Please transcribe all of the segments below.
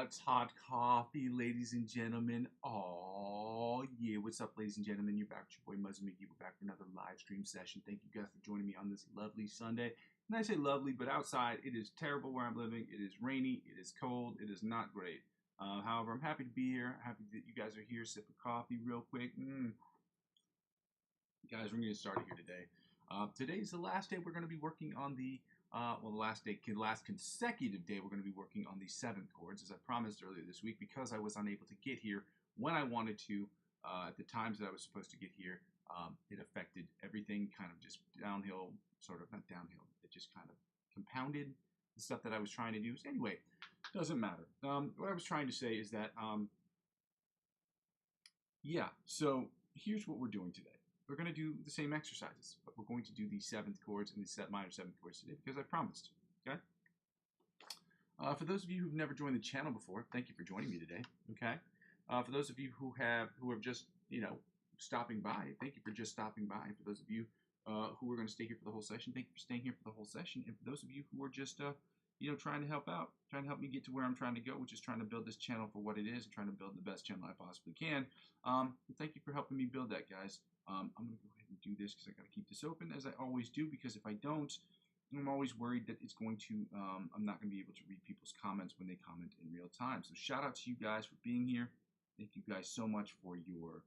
That's hot coffee, ladies and gentlemen. Oh, yeah. What's up, ladies and gentlemen? You're back with your boy, Muzzy McGee. We're back for another live stream session. Thank you guys for joining me on this lovely Sunday. And I say lovely, but outside, it is terrible where I'm living. It is rainy. It is cold. It is not great. However, I'm happy to be here. Happy that you guys are here. Sipping coffee real quick. Guys, we're going to get started here today. Today's the last day we're going to be working on the the last consecutive day we're going to be working on the seventh chords, as I promised earlier this week, because I was unable to get here when I wanted to at the times that I was supposed to get here. It affected everything, kind of just downhill, sort of not downhill. It just kind of compounded the stuff that I was trying to do. So anyway, doesn't matter. What I was trying to say is that so here's what we're doing today. We're going to do the same exercises, but we're going to do the seventh chords and the minor seventh chords today because I promised. Okay. For those of you who've never joined the channel before, thank you for joining me today. Okay. For those of you who are just stopping by, thank you for just stopping by. For those of you who are going to stay here for the whole session, thank you for staying here for the whole session. And for those of you who are just trying to help out, trying to help me get to where I'm trying to go, which is trying to build this channel for what it is and trying to build the best channel I possibly can. Thank you for helping me build that, guys. I'm going to go ahead and do this because I got to keep this open, as I always do, because if I don't, I'm always worried that it's going to, I'm not going to be able to read people's comments when they comment in real time. So shout out to you guys for being here. Thank you guys so much for your,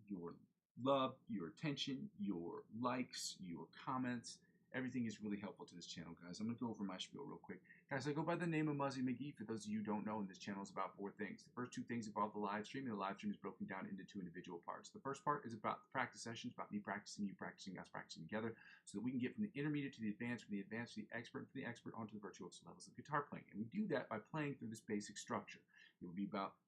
your love, your attention, your likes, your comments. Everything is really helpful to this channel, guys. I'm going to go over my spiel real quick. Guys, I go by the name of Muzzy McGee. For those of you who don't know, and this channel is about 4 things. The first 2 things involve the live stream, and the live stream is broken down into 2 individual parts. The first part is about the practice sessions, about me practicing, you practicing, us practicing together, so that we can get from the intermediate to the advanced, from the advanced to the expert, and from the expert onto the virtuoso levels of guitar playing. And we do that by playing through this basic structure. It will be about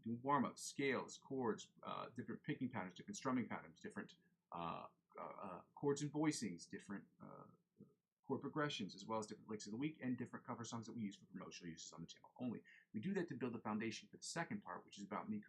doing warm-ups, scales, chords, different picking patterns, different strumming patterns, different chords and voicings, different chord progressions, as well as different licks of the week and different cover songs that we use for promotional uses on the channel only. We do that to build the foundation for the second part, which is about me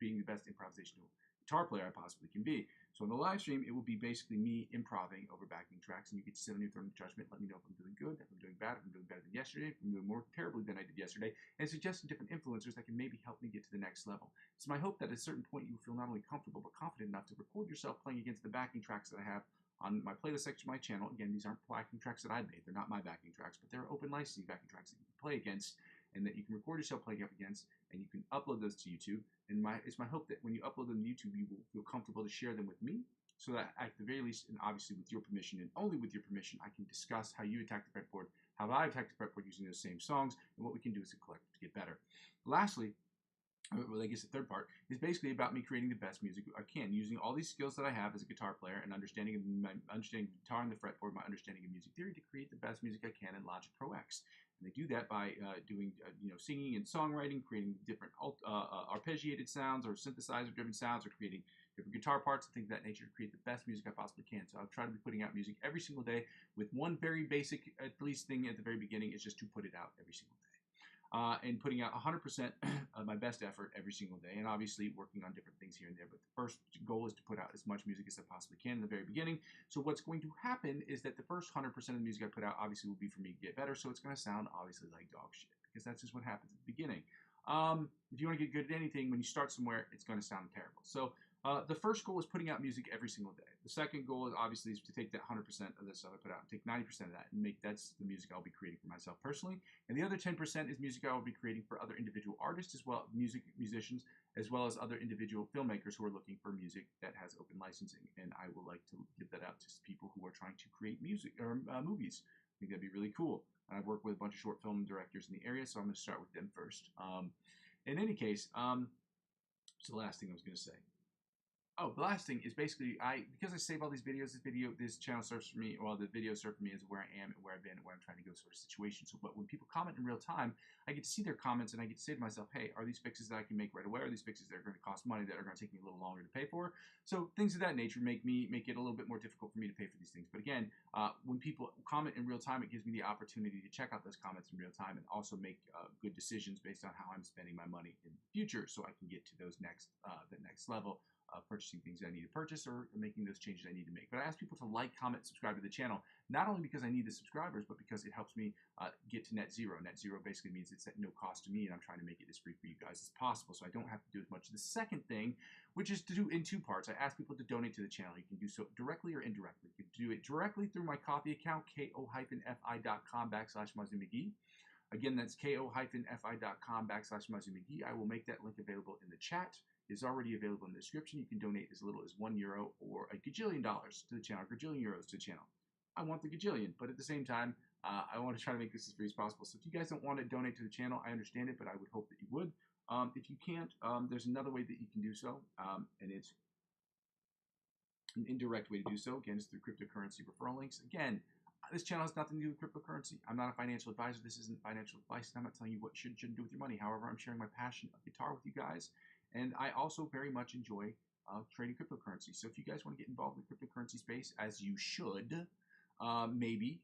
being the best improvisational guitar player I possibly can be. So in the live stream, it will be basically me improving over backing tracks, and you get to sit on your throne of judgment, let me know if I'm doing good, if I'm doing bad, if I'm doing better than yesterday, if I'm doing more terribly than I did yesterday, and suggesting different influencers that can maybe help me get to the next level. It's my hope that at a certain point you feel not only comfortable but confident enough to record yourself playing against the backing tracks that I have on my playlist section of my channel. Again, these aren't backing tracks that I made. They're not my backing tracks, but they're open licensing backing tracks that you can play against and that you can record yourself playing up against, and you can upload those to YouTube. And it's my hope that when you upload them to YouTube, you will feel comfortable to share them with me, so that at the very least, and obviously with your permission and only with your permission, I can discuss how you attack the fretboard, how I attack the fretboard using those same songs, and what we can do as a collective to get better. Lastly, well, I guess the third part is basically about me creating the best music I can, using all these skills that I have as a guitar player and understanding guitar and the fretboard, my understanding of music theory, to create the best music I can in Logic Pro X. And I do that by doing singing and songwriting, creating different arpeggiated sounds or synthesizer-driven sounds, or creating different guitar parts and things of that nature to create the best music I possibly can. So I'll try to be putting out music every single day with one very basic, at least, thing at the very beginning, is just to put it out every single day. And putting out 100% of my best effort every single day, and obviously working on different things here and there. But the first goal is to put out as much music as I possibly can in the very beginning. So what's going to happen is that the first 100% of the music I put out obviously will be for me to get better, so it's going to sound obviously like dog shit, because that's just what happens at the beginning. If you want to get good at anything, when you start somewhere, it's going to sound terrible. So the first goal is putting out music every single day. The second goal is obviously to take that 100% of the stuff I put out, and take 90% of that, and that's the music I'll be creating for myself personally. And the other 10% is music I will be creating for other individual artists, as well musicians, as well as other individual filmmakers who are looking for music that has open licensing. And I would like to give that out to people who are trying to create music or movies. I think that'd be really cool. And I've worked with a bunch of short film directors in the area, so I'm going to start with them first. In any case, so the last thing I was going to say. Oh, the last thing is basically, because I save all these videos, this channel serves for me, well, the video serves for me as where I am and where I've been and where I'm trying to go sort of situation. So, but when people comment in real time, I get to see their comments and I get to say to myself, hey, are these fixes that I can make right away? Are these fixes that are going to cost money, that are going to take me a little longer to pay for? So things of that nature make it a little bit more difficult for me to pay for these things. But again, when people comment in real time, it gives me the opportunity to check out those comments in real time and also make good decisions based on how I'm spending my money in the future, so I can get to those the next level purchasing things I need to purchase or making those changes I need to make. But I ask people to like, comment, subscribe to the channel, not only because I need the subscribers, but because it helps me get to net zero. Net zero basically means it's at no cost to me, and I'm trying to make it as free for you guys as possible, so I don't have to do as much. The second thing, which is to do in two parts, I ask people to donate to the channel. You can do so directly or indirectly. You can do it directly through my Ko-fi account, ko-fi.com/Muzzy McGee. Again, that's ko-fi.com/Muzzy McGee. I will make that link available in the chat. It's already available in the description. You can donate as little as €1 or a gajillion dollars to the channel, or gajillion euros to the channel. I want the gajillion, but at the same time, I want to try to make this as free as possible. So if you guys don't want to donate to the channel, I understand it, but I would hope that you would. If you can't, there's another way that you can do so, and it's an indirect way to do so. Again, it's through cryptocurrency referral links. Again, this channel has nothing to do with cryptocurrency. I'm not a financial advisor. This isn't financial advice. I'm not telling you what you should and shouldn't do with your money. However, I'm sharing my passion of guitar with you guys, and I also very much enjoy trading cryptocurrency. So if you guys want to get involved in the cryptocurrency space, as you should, maybe,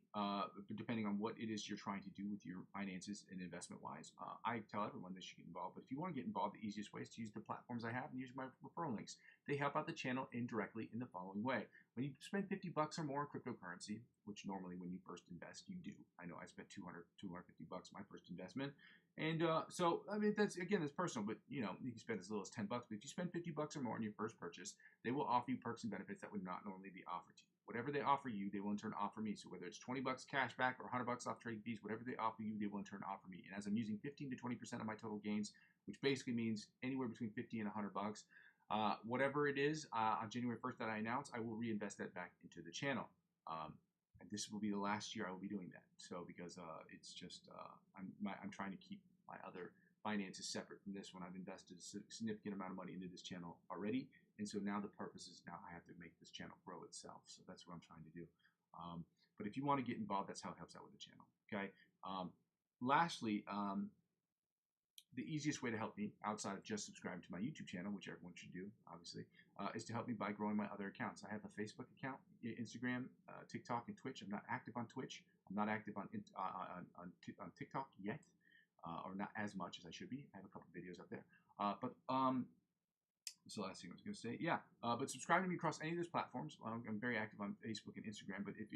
depending on what it is you're trying to do with your finances and investment-wise, I tell everyone they should get involved. But if you want to get involved, the easiest way is to use the platforms I have and use my referral links. They help out the channel indirectly in the following way. When you spend $50 or more in cryptocurrency, which normally when you first invest, you do. I know I spent $250 my first investment. And so, I mean, that's personal, but you know, you can spend as little as $10. But if you spend $50 or more on your first purchase, they will offer you perks and benefits that would not normally be offered to you. Whatever they offer you, they will in turn offer me. So whether it's $20 cash back or $100 off trading fees, whatever they offer you, they will in turn offer me. And as I'm using 15 to 20% of my total gains, which basically means anywhere between 50 and $100, whatever it is, on January 1st that I announce, I will reinvest that back into the channel. And this will be the last year I will be doing that. So because it's just I'm trying to keep my other finances separate from this one. I've invested a significant amount of money into this channel already, and so now the purpose is now I have to make this channel grow itself. So that's what I'm trying to do. But if you want to get involved, that's how it helps out with the channel. Okay. Lastly, the easiest way to help me outside of just subscribing to my YouTube channel, which everyone should do, obviously, is to help me by growing my other accounts. I have a Facebook account, Instagram, TikTok, and Twitch. I'm not active on Twitch. I'm not active on TikTok yet, or not as much as I should be. I have a couple videos up there. That's the last thing I was going to say. Yeah, but subscribing to me across any of those platforms. I'm very active on Facebook and Instagram, but if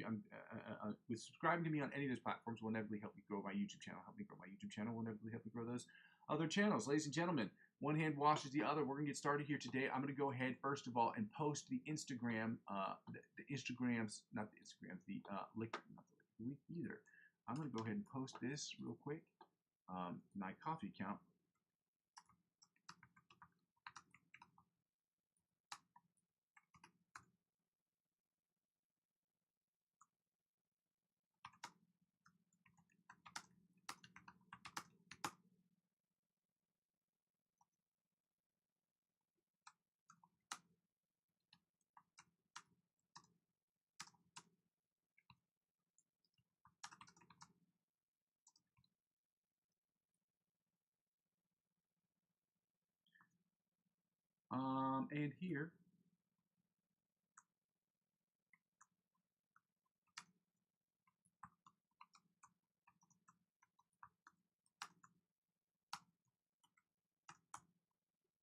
with subscribing to me on any of those platforms will inevitably help me grow my YouTube channel. Help me grow my YouTube channel will inevitably help me grow those other channels. Ladies and gentlemen, one hand washes the other. We're going to get started here today. I'm going to go ahead, first of all, and post the Instagram, the Instagrams, not the Instagrams, the Lick Week either. I'm going to go ahead and post this real quick. My Ko-fi account. And here,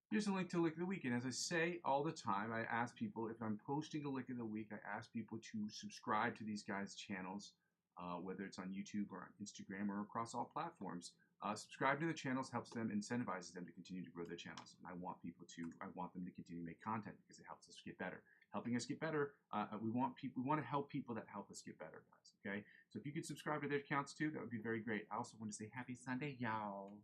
here's a link to Lick of the Week. And as I say all the time, I ask people, if I'm posting a Lick of the Week, I ask people to subscribe to these guys' channels, whether it's on YouTube or on Instagram or across all platforms. Subscribe to the channels helps them, incentivizes them to continue to grow their channels. And I want them to continue to make content because it helps us get better. Helping us get better, we want to help people that help us get better, guys. Okay, so if you could subscribe to their accounts too, that would be very great. I also want to say happy Sunday, y'all.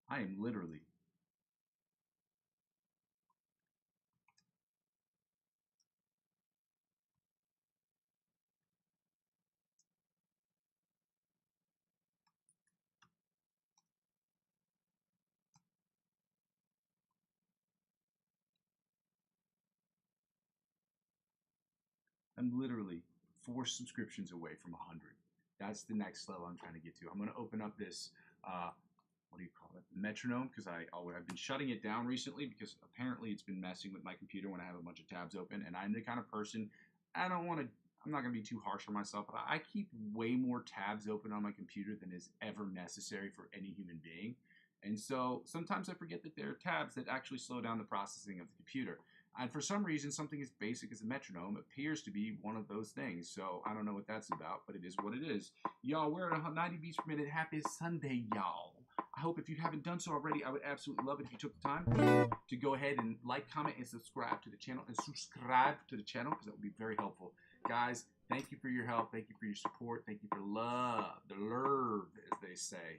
I am literally literally 4 subscriptions away from 100. That's the next level I'm trying to get to. I'm going to open up this what do you call it, metronome, because I've been shutting it down recently because apparently it's been messing with my computer when I have a bunch of tabs open, and I'm the kind of person, I'm not going to be too harsh on myself, but I keep way more tabs open on my computer than is ever necessary for any human being. And so sometimes I forget that there are tabs that actually slow down the processing of the computer. And for some reason, something as basic as a metronome appears to be one of those things. So I don't know what that's about, but it is what it is. Y'all, we're at 90 beats per minute. Happy Sunday, y'all. I hope if you haven't done so already, I would absolutely love it if you took the time to go ahead and like, comment, and subscribe to the channel. Because that would be very helpful. Guys, thank you for your help. Thank you for your support. Thank you for love. The love, as they say.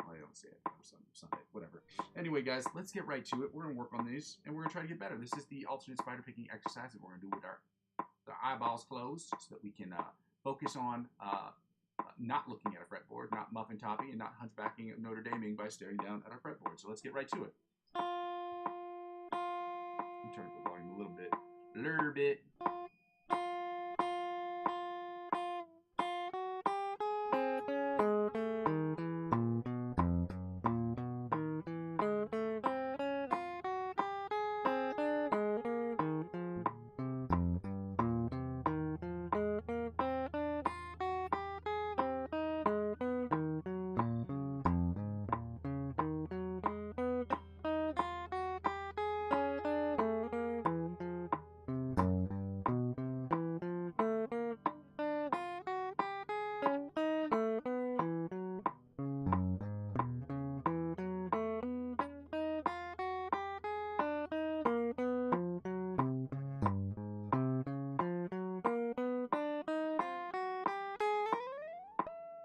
Well, I don't say it on Sunday, whatever. Anyway, guys, let's get right to it. We're going to work on these, and we're going to try to get better. This is the alternate spider picking exercise that we're going to do with our eyeballs closed so that we can focus on not looking at a fretboard, not muffin topping, and not hunchbacking of Notre Daming by staring down at our fretboard. So let's get right to it. I'm turning up the volume a little bit.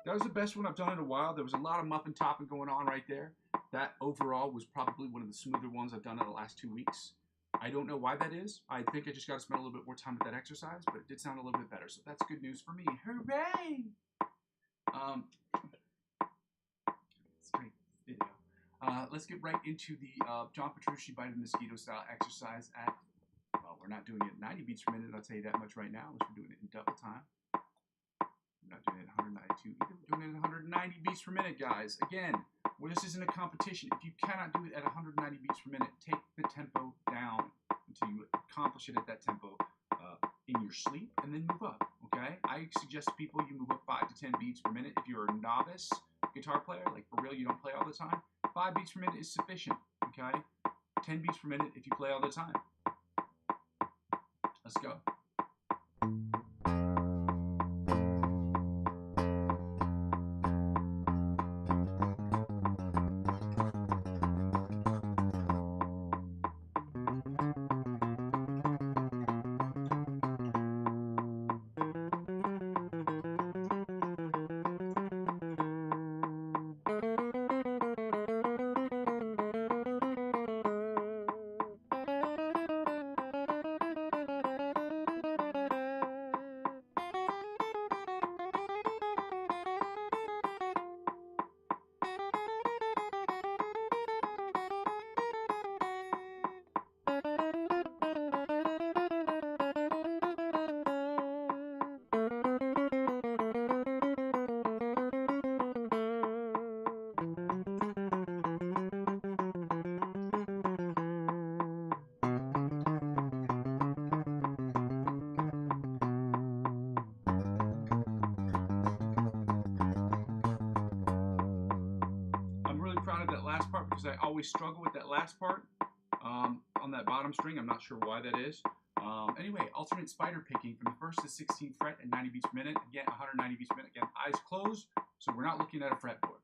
That was the best one I've done in a while. There was a lot of muffin topping going on right there. That overall was probably one of the smoother ones I've done in the last 2 weeks. I don't know why that is. I think I just got to spend a little bit more time with that exercise, but it did sound a little bit better. So that's good news for me. Hooray! Let's get right into the John Petrucci Bite of the Mosquito style exercise at, well, we're not doing it at 90 beats per minute, I'll tell you that much right now, unless we're doing it in double time. We're not doing it at 192 either. We're doing it at 190 beats per minute, guys. Again, well, this isn't a competition. If you cannot do it at 190 beats per minute, take the tempo down until you accomplish it at that tempo in your sleep, and then move up, okay? I suggest to people you move up 5 to 10 beats per minute. If you're a novice guitar player, like for real, you don't play all the time, 5 beats per minute is sufficient, okay? 10 beats per minute if you play all the time. Let's go. Proud of that last part because I always struggle with that last part on that bottom string. I'm not sure why that is. Anyway, alternate spider picking from the 1st to 16th fret at 90 beats per minute. Again, 190 beats per minute. Again, eyes closed, so we're not looking at a fretboard.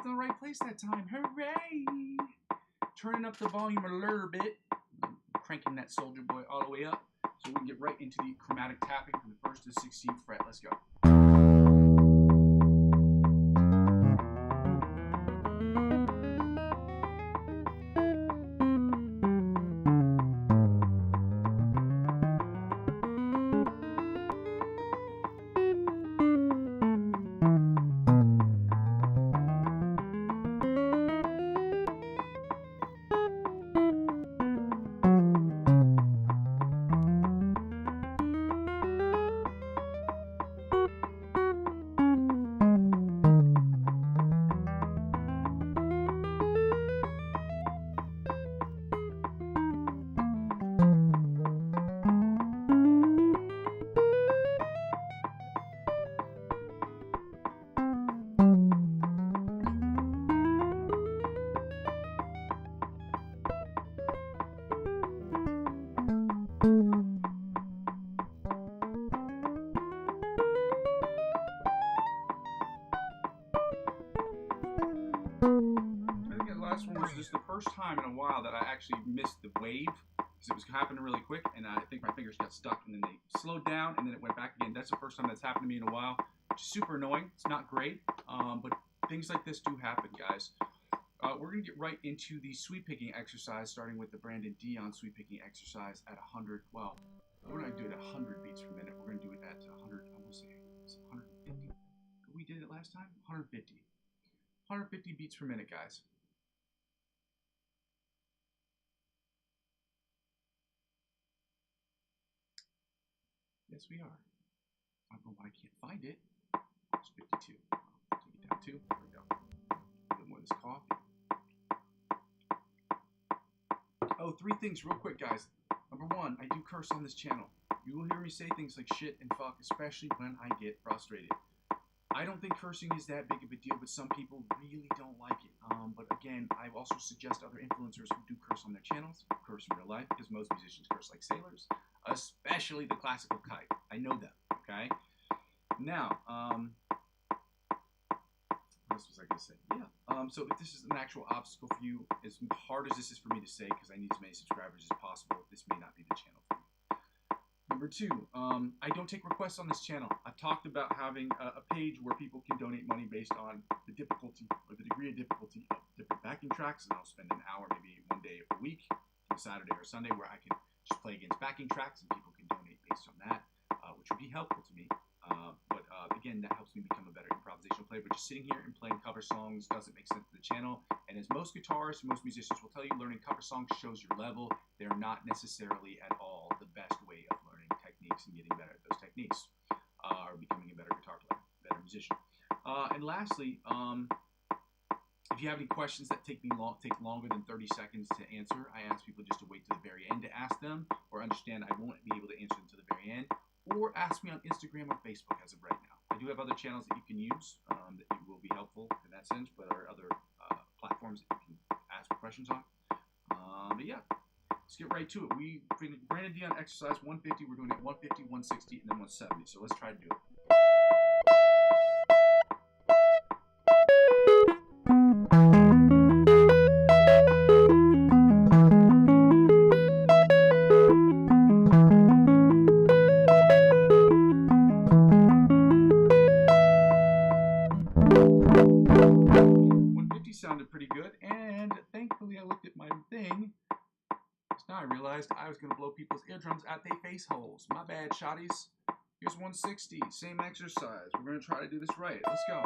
clicked in the right place that time. Hooray! Turning up the volume a little bit. Cranking that Soldier Boy all the way up. So we can get right into the chromatic tapping from the 1st to the 16th fret. Let's go. Last one was just the first time in a while that I actually missed the wave because it was happening really quick, and I think my fingers got stuck, and then they slowed down, and then it went back again. That's the first time that's happened to me in a while, which is super annoying. It's not great, but things like this do happen, guys. We're going to get right into the sweep picking exercise, starting with the Brandon Dion sweep picking exercise at 100. Well, we're not going to do it at 100 beats per minute. We're going to do it at 100. I'm going to say 150. We did it last time. 150. 150 beats per minute, guys. Yes, we are. I don't know why I can't find it. It's 52. I'll take it down too. There we go. A little bit more of this cough. Oh, 3 things real quick, guys. Number 1, I do curse on this channel. You will hear me say things like shit and fuck, especially when I get frustrated. I don't think cursing is that big of a deal, but some people really don't like it. But again, I also suggest other influencers who do curse on their channels curse in real life, because most musicians curse like sailors, especially the classical kite. I know that, okay? Now, what else was I going to say? Yeah. So if this is an actual obstacle for you, as hard as this is for me to say, because I need as many subscribers as possible, this may not be the channel for you. Number 2, I don't take requests on this channel. I've talked about having a page where people can donate money based on the difficulty or the degree of difficulty of different backing tracks, and I'll spend an hour, maybe one day a week, a Saturday or Sunday, where I can just play against backing tracks, and people can donate based on that, which would be helpful to me. But again, that helps me become a better improvisational player. But just sitting here and playing cover songs doesn't make sense to the channel. And as most guitarists, most musicians will tell you, learning cover songs shows your level. They're not necessarily at all the best way of learning techniques and getting better at those techniques, or becoming a better guitar player, better musician. And lastly, if you have any questions that take longer than 30 seconds to answer, I ask people just to wait to the very end to ask them, or understand I won't be able to answer them to the very end, or ask me on Instagram or Facebook as of right now. I do have other channels that you can use that will be helpful in that sense, but there are other platforms that you can ask questions on. But yeah, let's get right to it. We Brandon Dion exercise 150. We're doing it 150, 160, and then 170. So let's try to do it. 150 sounded pretty good, and thankfully I looked at my thing. Now I realized I was going to blow people's eardrums out their face holes. My bad, shotties. Here's 160, same exercise. We're going to try to do this right. Let's go.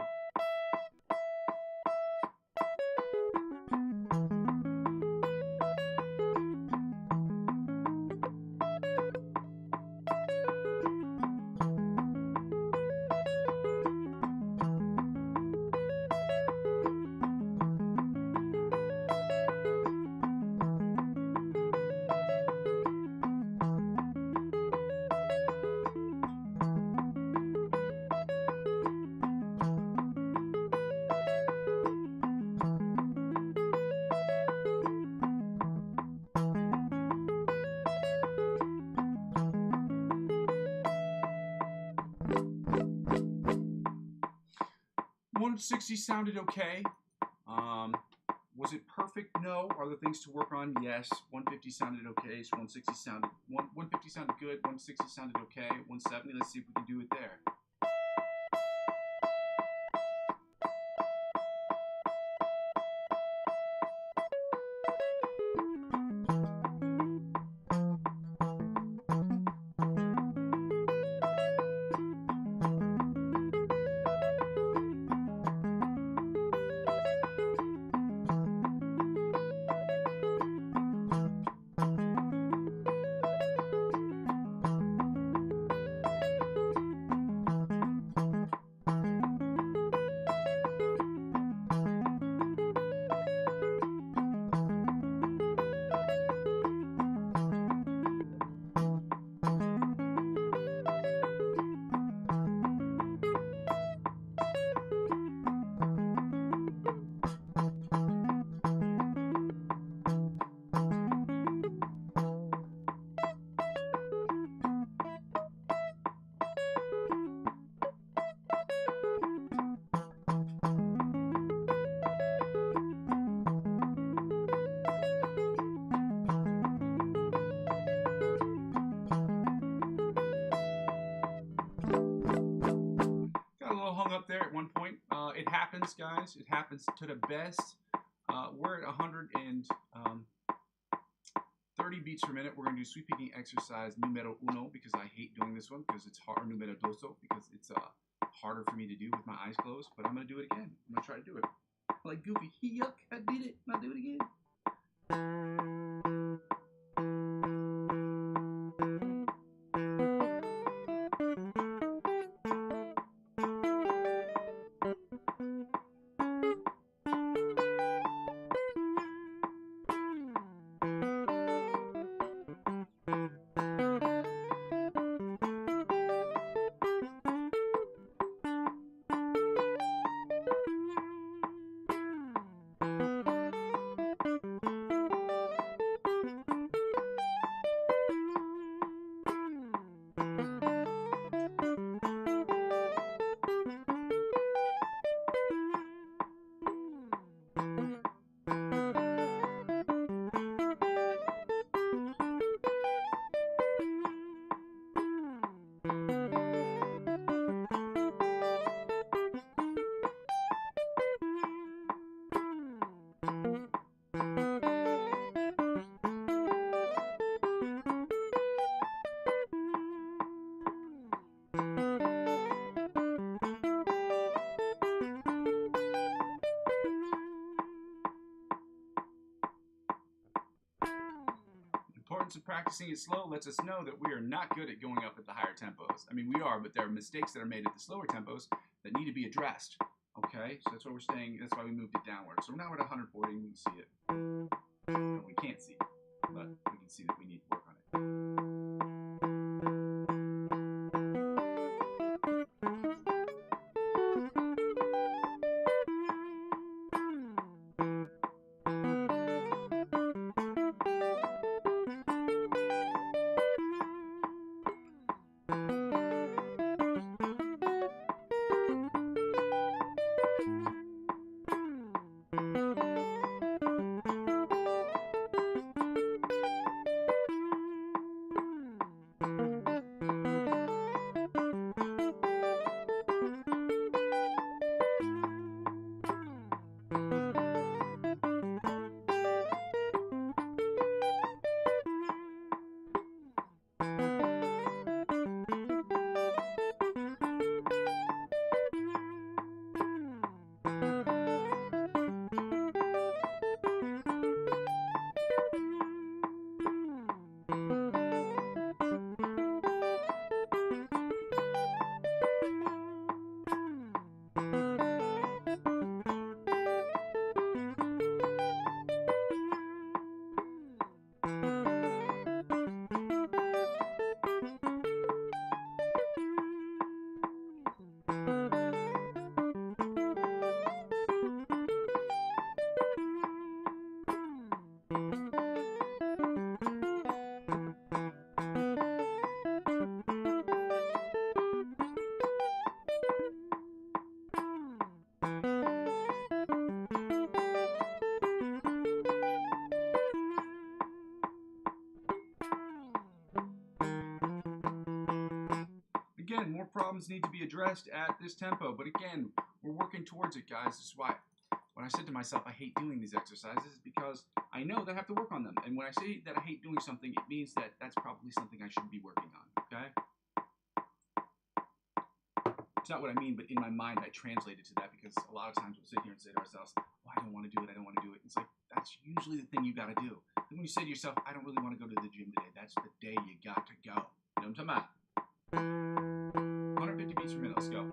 .160 sounded okay. Was it perfect? No. Are there things to work on? Yes. 150 sounded okay. So 160 sounded 150 sounded good. 160 sounded okay. 170. Let's see if we can do it there. Hung up there at one point. It happens, guys. It happens to the best. We're at 130 beats per minute. We're going to do sweep picking exercise numero uno because I hate doing this one because it's hard. Numero doso because it's harder for me to do with my eyes closed. But I'm going to do it again. I'm going to try to do it. Like Goofy. Yuck, I did it. I'll do it again. Importance of practicing it slow lets us know that we are not good at going up at the higher tempos. I mean, we are, but there are mistakes that are made at the slower tempos that need to be addressed. Okay, so that's why we're staying. That's why we moved it downward. So now we're at 140. We can see it. No, we can't see it, but we can see that we need to work on it. problems need to be addressed at this tempo. But again, we're working towards it, guys. This is why when I said to myself, I hate doing these exercises, because I know that I have to work on them. And when I say that I hate doing something, it means that that's probably something I should be working on, okay? It's not what I mean, but in my mind, I translate it to that, because a lot of times we'll sit here and say to ourselves, oh, I don't want to do it, I don't want to do it. It's like, that's usually the thing you got to do. And when you say to yourself, I don't really want to go to the gym today, that's the day you got to go. You know what I'm talking about? 150 beats per minute, let's go.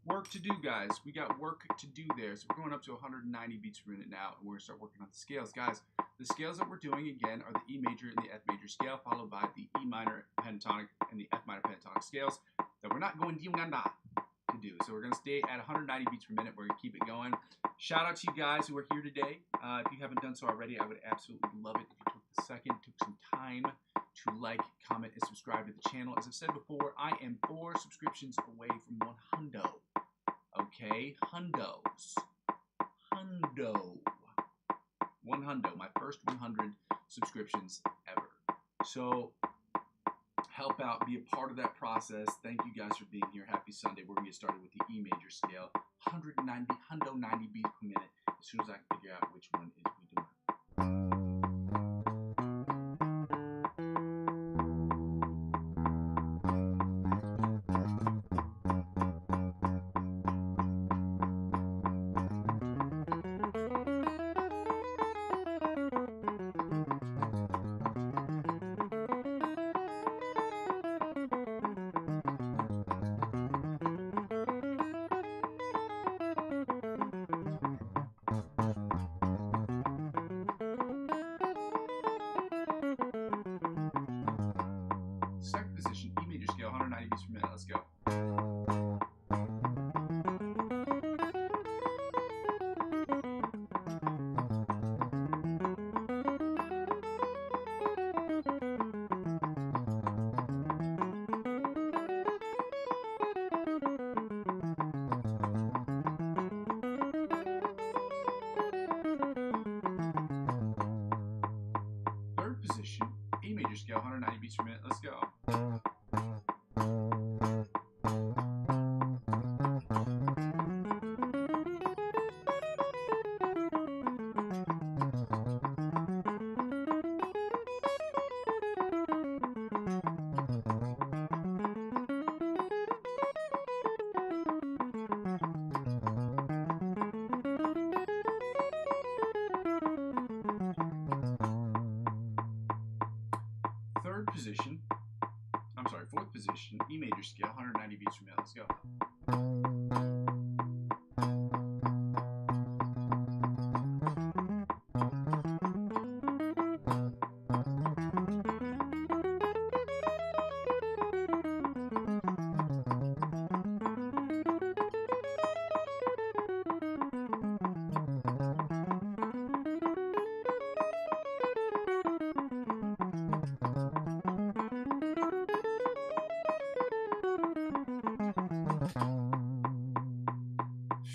Work to do, guys. We got work to do there. So we're going up to 190 beats per minute now, and we're going to start working on the scales. Guys, the scales that we're doing, again, are the E major and the F major scale, followed by the E minor pentatonic and the F minor pentatonic scales that we're not going to do. So we're going to stay at 190 beats per minute. We're going to keep it going. Shout out to you guys who are here today. If you haven't done so already, I would absolutely love it if you took a second, took some time to like, comment, and subscribe to the channel. As I've said before, I am 4 subscriptions away from 100. Okay, hundos. 100, my first 100 subscriptions ever. So help out, be a part of that process. Thank you guys for being here. Happy Sunday. We're gonna get started with the E major scale, 190 beats per minute. As soon as I can figure out which one is we doing. Second position, E major scale, 190 beats per minute. Let's go. Third position, E major scale, 190 beats per minute. Let's go. Fourth position, E major scale, 190 beats per minute. Let's go.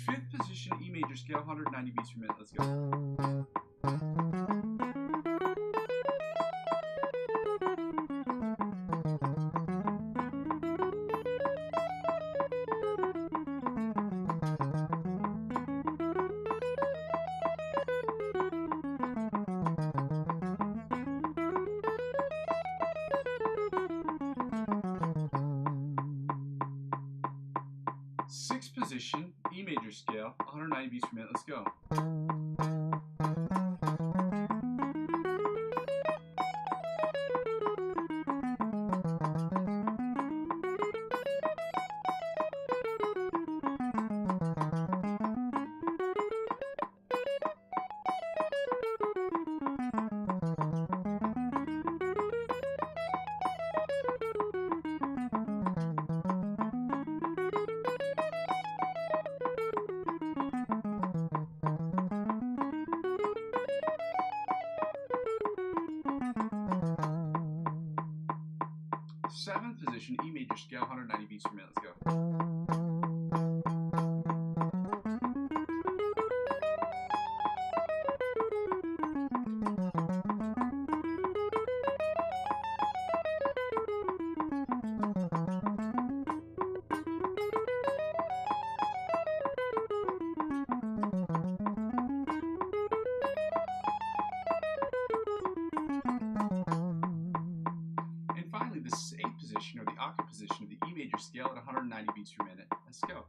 Fifth position, E major scale, 190 beats per minute. Let's go. 190 beats per minute. Let's go. Seventh position, E major scale, 190 beats per minute. Let's go. And finally, the eighth position, or the octave position of the E major scale at 190 beats per minute. Let's go.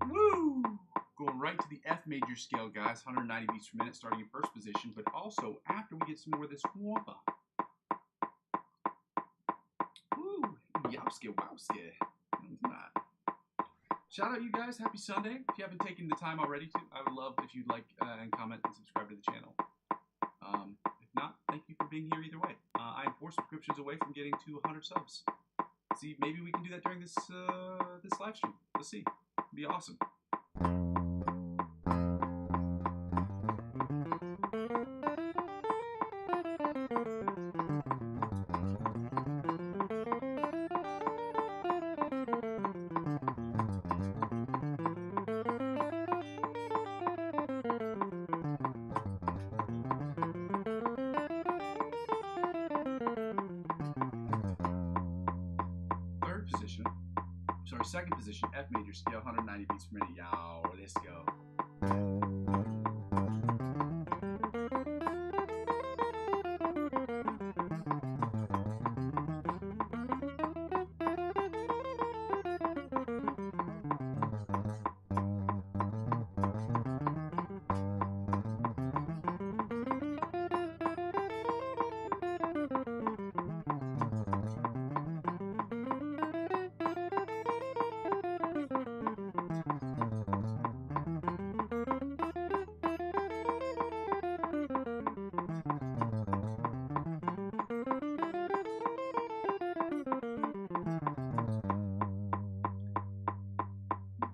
Woo! Going right to the F major scale, guys, 190 beats per minute, starting in first position, but also after we get some more of this wampa. Woo! Yowska wowska. Shout out you guys. Happy Sunday. If you haven't taken the time already to, I would love if you'd like and comment and subscribe to the channel. If not, thank you for being here either way. I am 4 subscriptions away from getting to 100 subs. See, maybe we can do that during this this live stream. Let's see. It'd be awesome. Second position, F major scale, 190 beats per minute. Yow, let's go.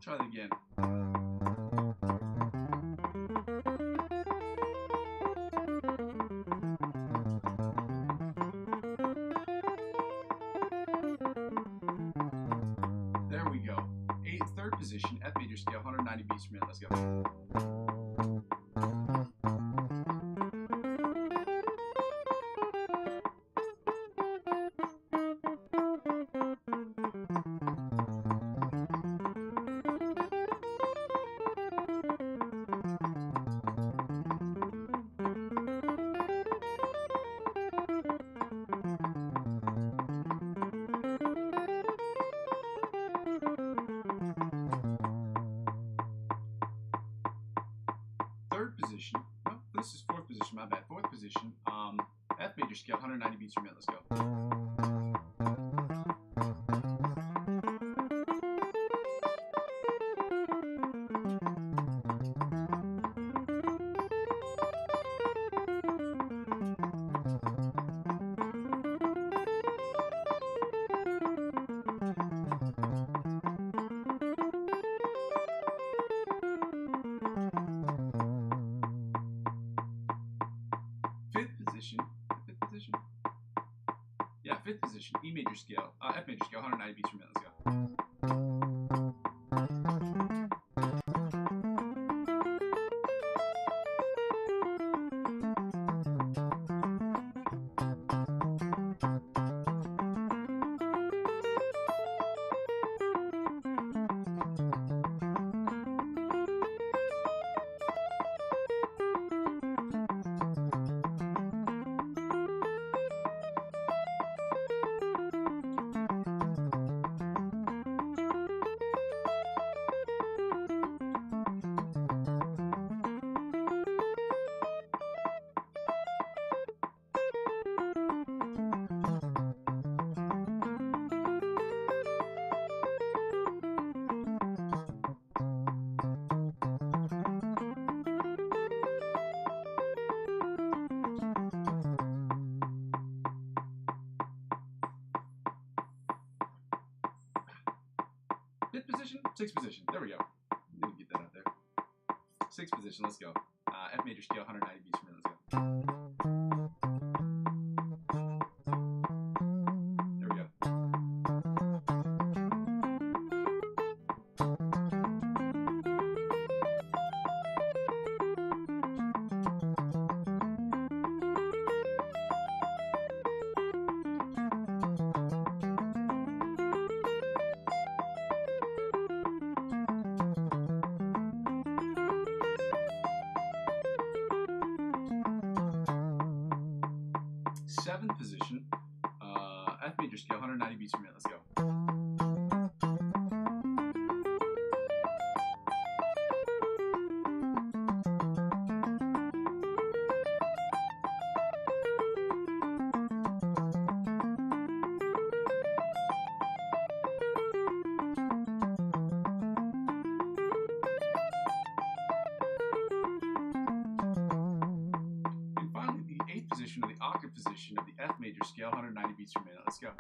Try that again. There we go. Third position, F major scale, 190 beats per minute. Let's go. Third position, no, this is fourth position, my bad. Fourth position, F major scale, 190 beats per minute. Let's go. Fifth position, E major scale, F major scale, 190 beats per minute. Let's go. position? Sixth position. There we go. Let me get that out there. Sixth position. Let's go. F major scale, 190 beats per minute. Let's go. There we go. Seventh position, F major scale, 190 beats per minute. Let's go. Position of the octave position of the F major scale, 190 beats per minute. Let's go.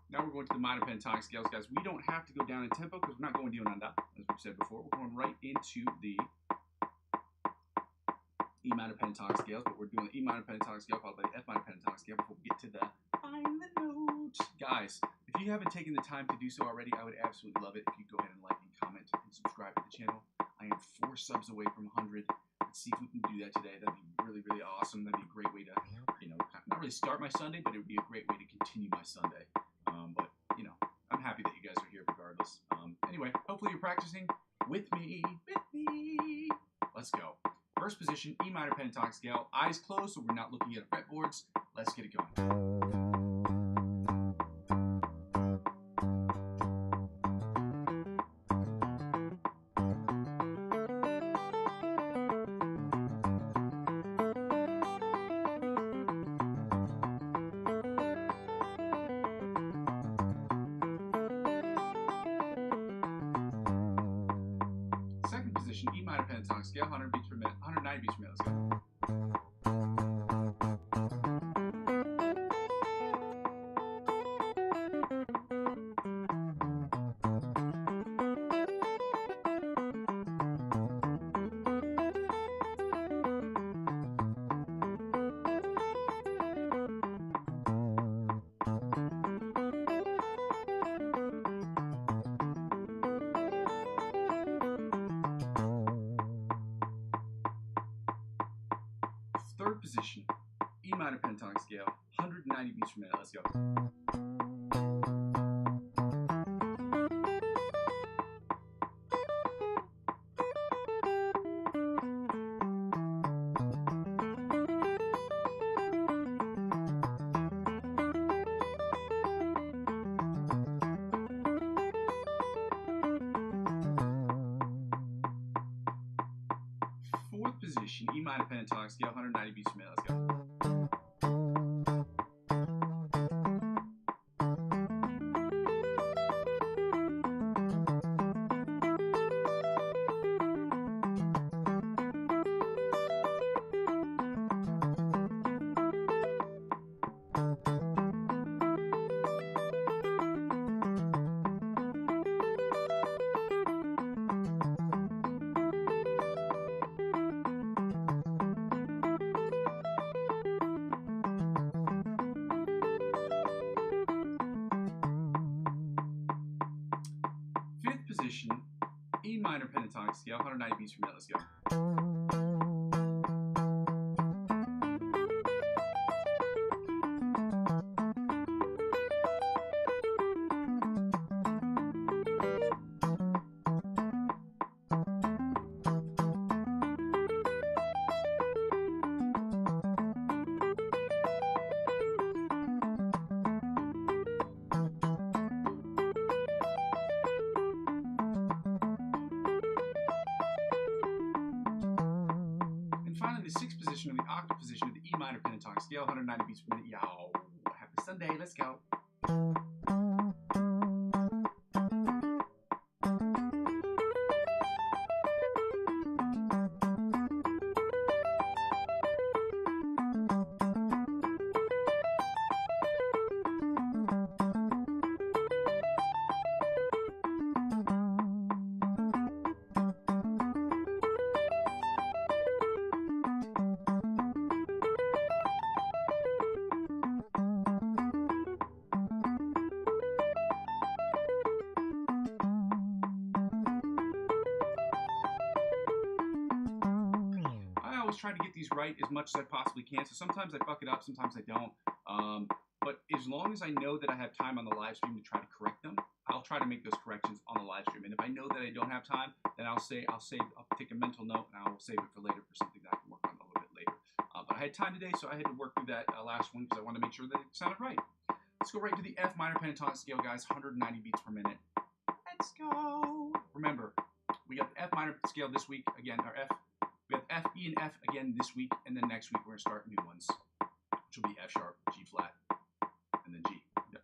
Now we're going to the minor pentatonic scales, guys. We don't have to go down in tempo because we're not going Dionanda, as we've said before. We're going right into the E minor pentatonic scales, but we're doing the E minor pentatonic scale followed by the F minor pentatonic scale before we get to the find the note. Guys, if you haven't taken the time to do so already, I would absolutely love it if you go ahead and like and comment and subscribe to the channel. I am 4 subs away from 100. Let's see if we can do that today. That'd be really, really awesome. That'd be a great way to, not really start my Sunday, but it would be a great way to continue my Sunday. But, I'm happy that you guys are here regardless. Anyway, hopefully you're practicing with me. Let's go. First position, E minor pentatonic scale. Eyes closed, so we're not looking at our fretboards. Let's get it going. E minor pentatonic scale, 100 beats per minute, 190 beats per minute. Let's go. Third position, E minor pentatonic scale, 190 beats per minute. Let's go. Fourth position, E minor pentatonic scale, 190 beats per minute. Let's go. Position, E minor pentatonic scale, 190 beats per minute. Let's go. scale 190 beats per minute. Yo, happy Sunday, let's go. I always try to get these right as much as I possibly can. So sometimes I fuck it up, sometimes I don't. But as long as I know that I have time on the live stream to try to correct them, I'll try to make those corrections on the live stream. And if I know that I don't have time, then I'll take a mental note and I will save it for later for something that I can work on a little bit later. But I had time today, so I had to work through that last one because I wanted to make sure that it sounded right. Let's go right to the F minor pentatonic scale, guys. 190 beats per minute. Let's go. Remember, we got the F minor scale this week again. We have F, E, and F again this week, and then next week we're gonna start new ones, which will be F sharp, G flat, and then G. Yep.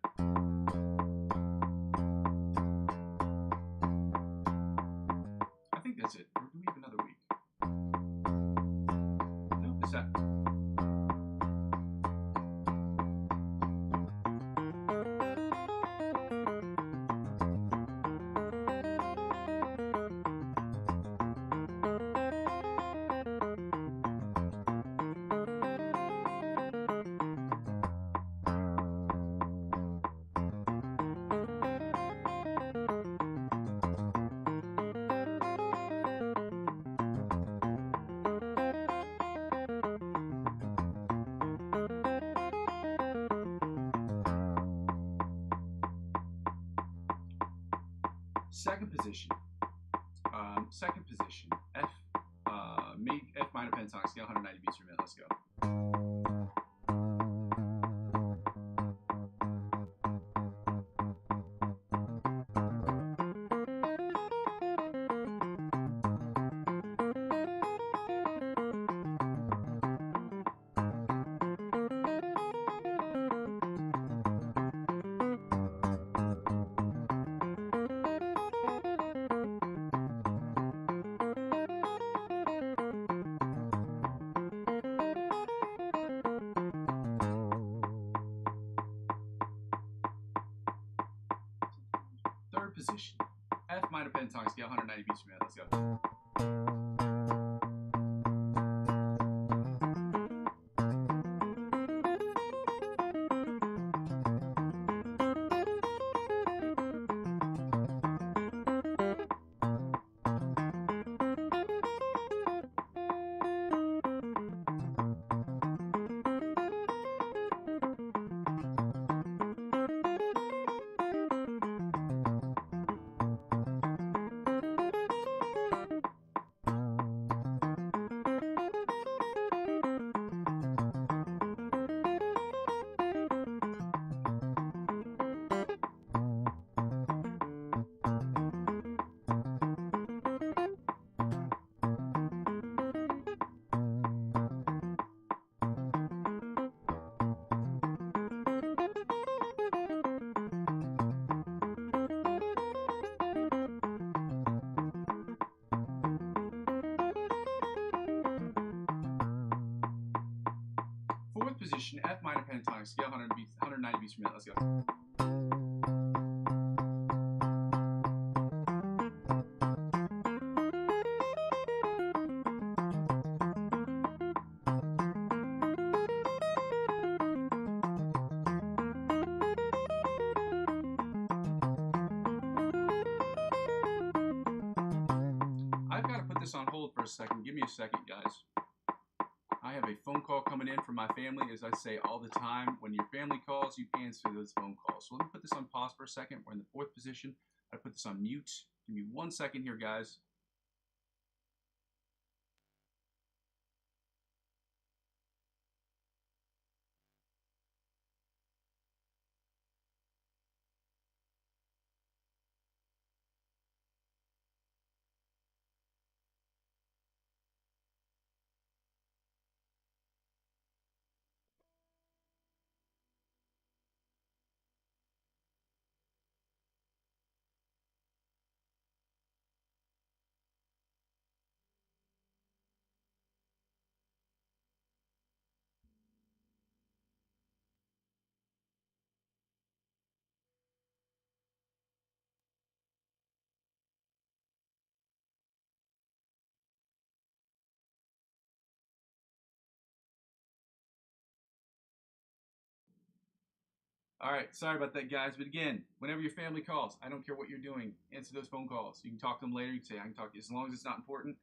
I think that's it. Or do we have another week? No, it's that. Second position, F minor pentatonic scale, 190 beats per minute. Let's go. Third position, F minor pentatonic scale, 190 beats per minute. Let's go. Fourth position, F minor pentatonic scale, 190 beats per minute. Let's go. I've got to put this on hold for a second. Give me a second, guys. I have a phone call coming in from my family. As I say all the time, when your family calls, you answer those phone calls. So let me put this on pause for a second. We're in the fourth position. I put this on mute. Give me 1 second here, guys. All right, sorry about that, guys. But again, whenever your family calls, I don't care what you're doing, answer those phone calls. You can talk to them later. You can say, I can talk to you. As long as it's not important,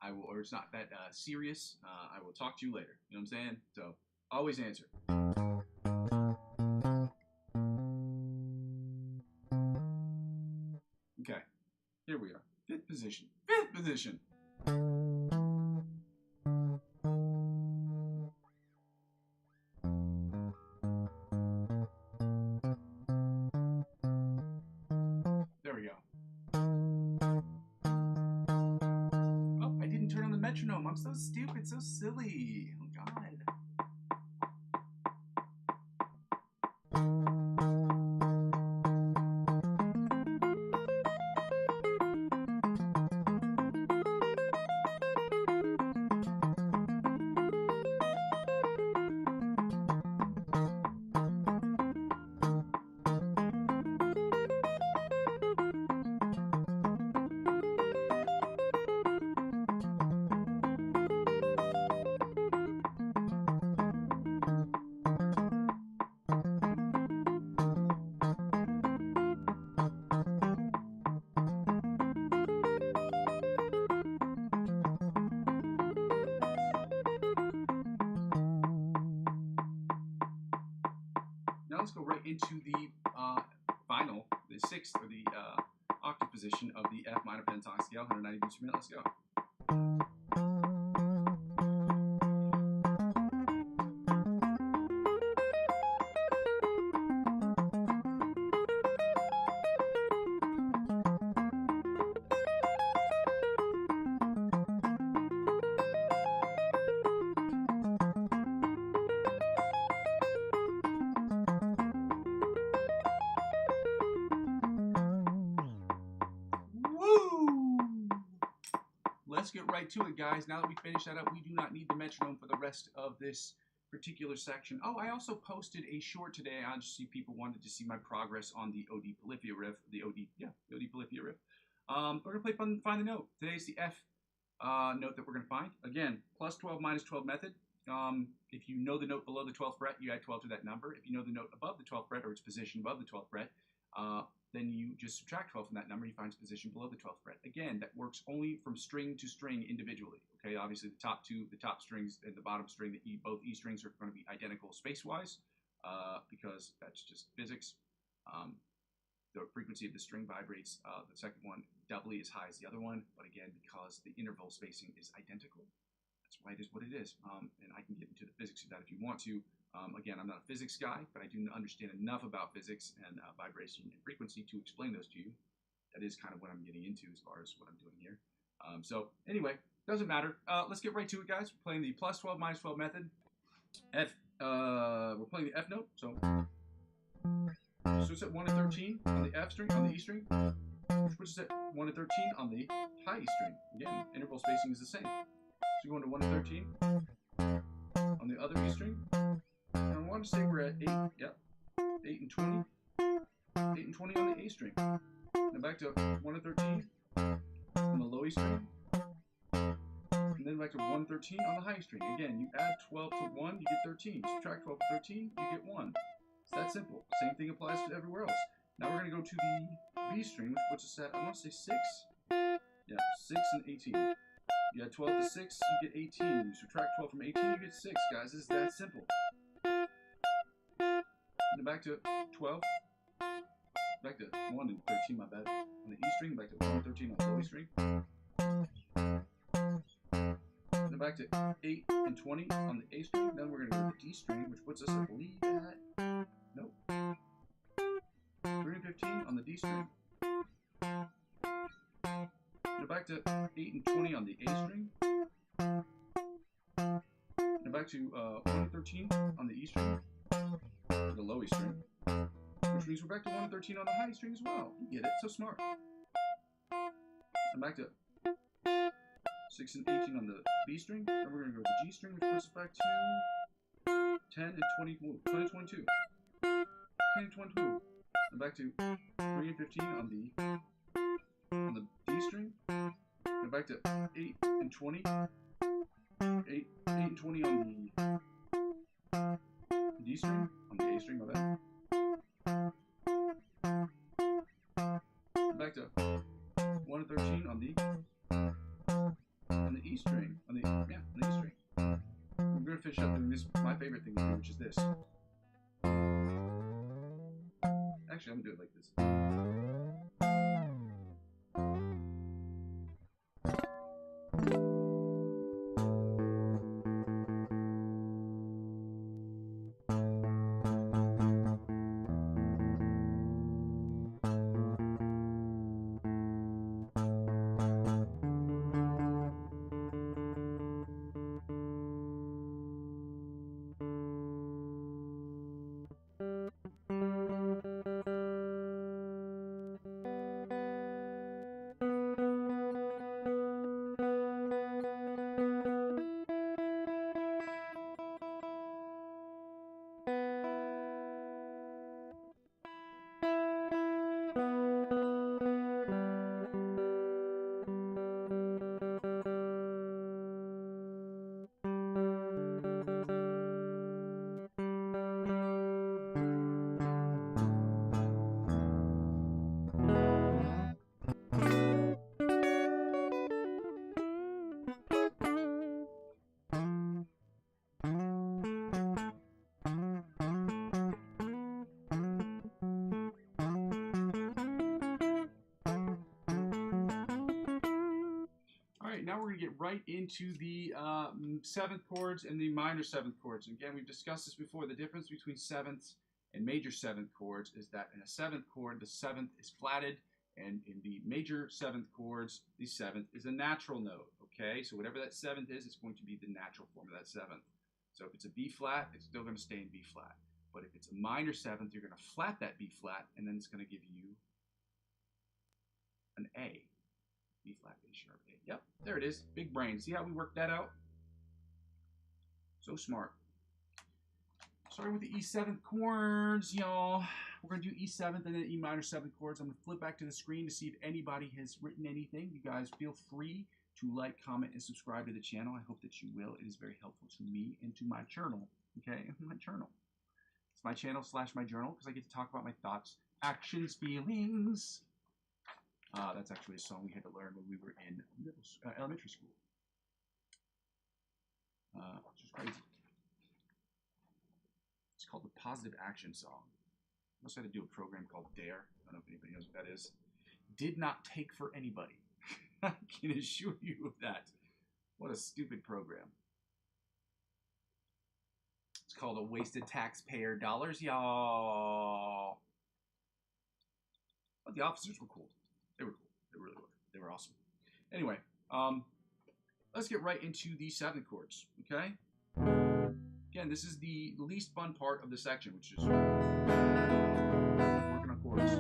I will, or it's not that serious, I will talk to you later. You know what I'm saying? So always answer. Okay, here we are. Fifth position. Fifth position. There we go. Oh, I didn't turn on the metronome. I'm so stupid, so silly. Oh, God. Now let's go right into the final, the sixth, or the octave position of the F minor pentatonic scale, 190 beats per minute. Let's go. Let's get right to it, guys. Now that we finished that up, we do not need the metronome for the rest of this particular section. Oh, I also posted a short today. I just see people wanted to see my progress on the OD Polyphia riff. The OD Polyphia riff. We're gonna play Find the Note. Today's the F note that we're gonna find. Again, plus 12 minus 12 method. If you know the note below the 12th fret, you add 12 to that number. If you know the note above the 12th fret or its position above the 12th fret, then you just subtract 12 from that number, you find its position below the 12th fret. Again, that works only from string to string individually. Okay, obviously the top strings and the bottom string, both E strings are going to be identical space-wise, because that's just physics. The frequency of the string vibrates, the second one doubly as high as the other one, but again, because the interval spacing is identical, that's why it is what it is. And I can get into the physics of that if you want to. Again, I'm not a physics guy, but I do understand enough about physics and vibration and frequency to explain those to you. That is kind of what I'm getting into as far as what I'm doing here. So anyway, doesn't matter. Let's get right to it, guys. We're playing the plus 12 minus 12 method. We're playing the F note. So it's at 1 and 13 on the F string, on the E string, which puts us at 1 and 13 on the high E string. Again, interval spacing is the same. So you're going to 1 and 13 on the other E string. I want to say we're at 8, yep, 8 and 20, 8 and 20 on the A string. Now back to 1 and 13 on the low E string, and then back to 1 and 13 on the high string. Again, you add 12 to 1, you get 13. You subtract 12 to 13, you get 1. It's that simple. Same thing applies to everywhere else. Now we're going to go to the B string, which puts us at, I want to say 6? Yeah, 6 and 18. You add 12 to 6, you get 18. You subtract 12 from 18, you get 6, guys. It's that simple. And then back to 12. Back to 1 and 13, my bad. On the E string, back to 1 and 13 on the low E string. And then back to 8 and 20 on the A string. Then we're going to go to the D string, which puts us, I believe, at, nope, 3 and 15 on the D string. And back to 8 and 20 on the A string. And back to 1 and 13 on the E string, the low E string, which means we're back to 1 and 13 on the high E string as well. You get it? So smart. And back to 6 and 18 on the B string. Then we're going to go to the G string, which puts us back to 10 and 20, 20 and 22. 10 and 22. And back to 3 and 15 on the D string. And back to 8 and 20. 8 and 20 on the D string, on the A string, my bad. Back to 1 and 13 on the E string, on the E string. I'm gonna finish up doing this, my favorite thing to do, which is this. Actually, I'm gonna do it like this. Now we're going to get right into the 7th chords and the minor 7th chords. And again, we've discussed this before. The difference between 7th and major 7th chords is that in a 7th chord, the 7th is flatted, and in the major 7th chords, the 7th is a natural note. Okay, so whatever that 7th is, it's going to be the natural form of that 7th. So if it's a B flat, it's still going to stay in B flat. But if it's a minor 7th, you're going to flat that B flat, and then it's going to give you an A. B flat, A sharp, A. Yep, there it is. Big brain. See how we worked that out? So smart. Starting with the E7 chords, y'all. We're going to do E7th and then E minor 7th chords. I'm going to flip back to the screen to see if anybody has written anything. You guys feel free to like, comment, and subscribe to the channel. I hope that you will. It is very helpful to me and to my journal. Okay, my journal. It's my channel / my journal because I get to talk about my thoughts, actions, feelings. That's actually a song we had to learn when we were in elementary school. Which is crazy. It's called the Positive Action Song. I also had to do a program called DARE. I don't know if anybody knows what that is. Did not take for anybody. I can assure you of that. What a stupid program. It's called A Wasted Taxpayer Dollars, y'all. But the officers were cool. They were cool. They really were. They were awesome. Anyway, let's get right into the 7th chords, okay? Again, this is the least fun part of the section, which is working on chords.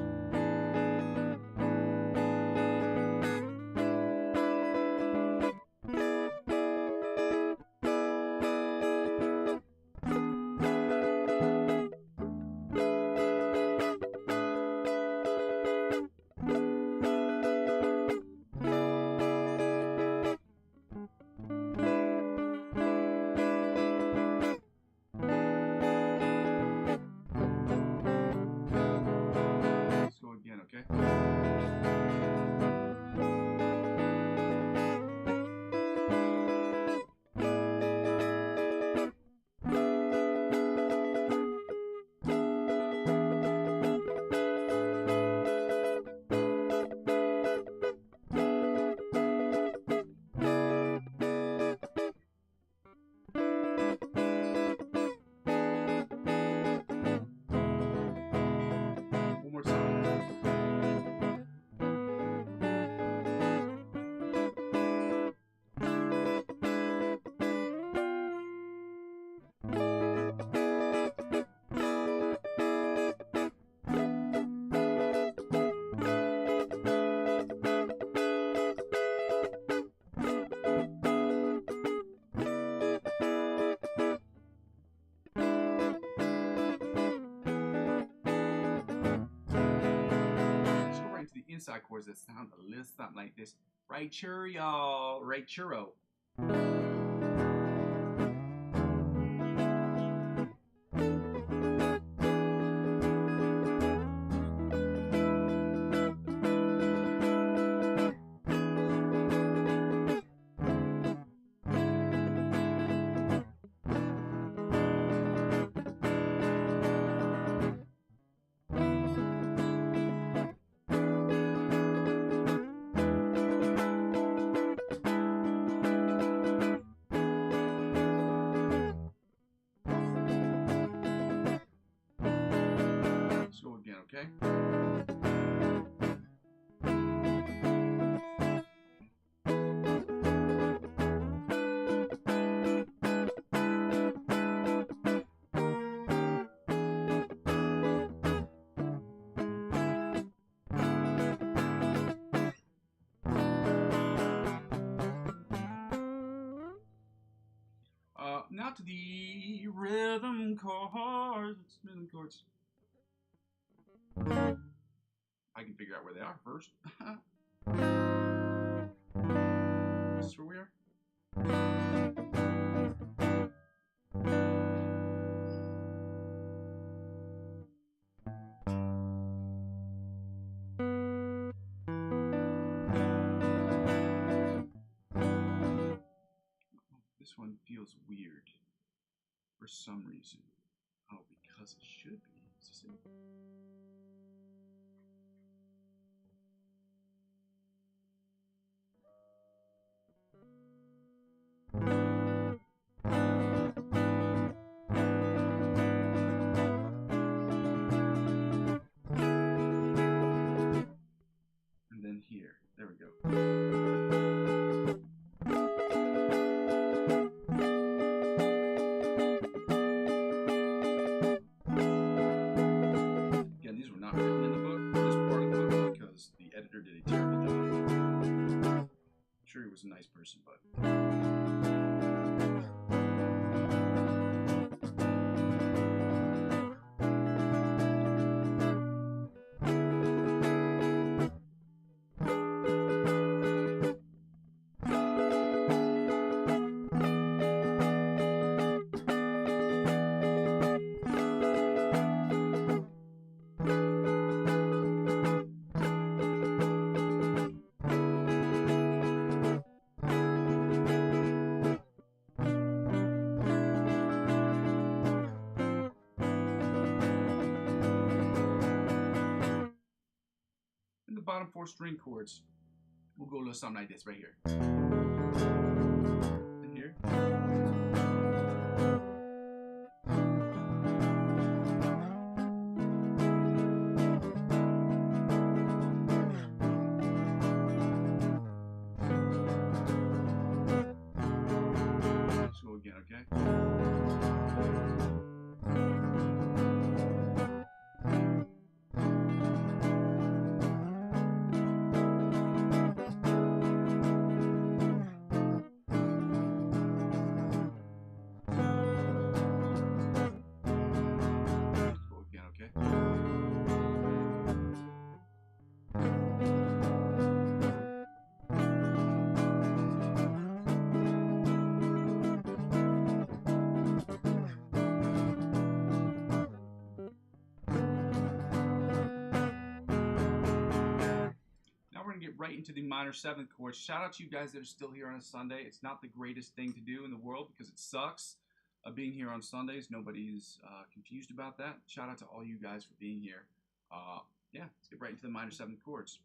Inside chords that sound a little something like this. Right churro, y'all. Right churro. again, okay? Now to the rhythm chords. Rhythm chords. I can figure out where they are first. Is this where we are? This one feels weird for some reason. Oh, because it should be. Is this it? And then here. There we go. These were not written in the book, this part of the book, because the editor did a terrible job. I'm sure he was a nice person, but... the bottom 4 string chords, we'll go a little something like this right here. And here. Let's go again, okay? Get right into the minor 7th chord. Shout out to you guys that are still here on a Sunday. It's not the greatest thing to do in the world because it sucks being here on Sundays. Nobody's confused about that. Shout out to all you guys for being here. Yeah, let's get right into the minor 7th chords.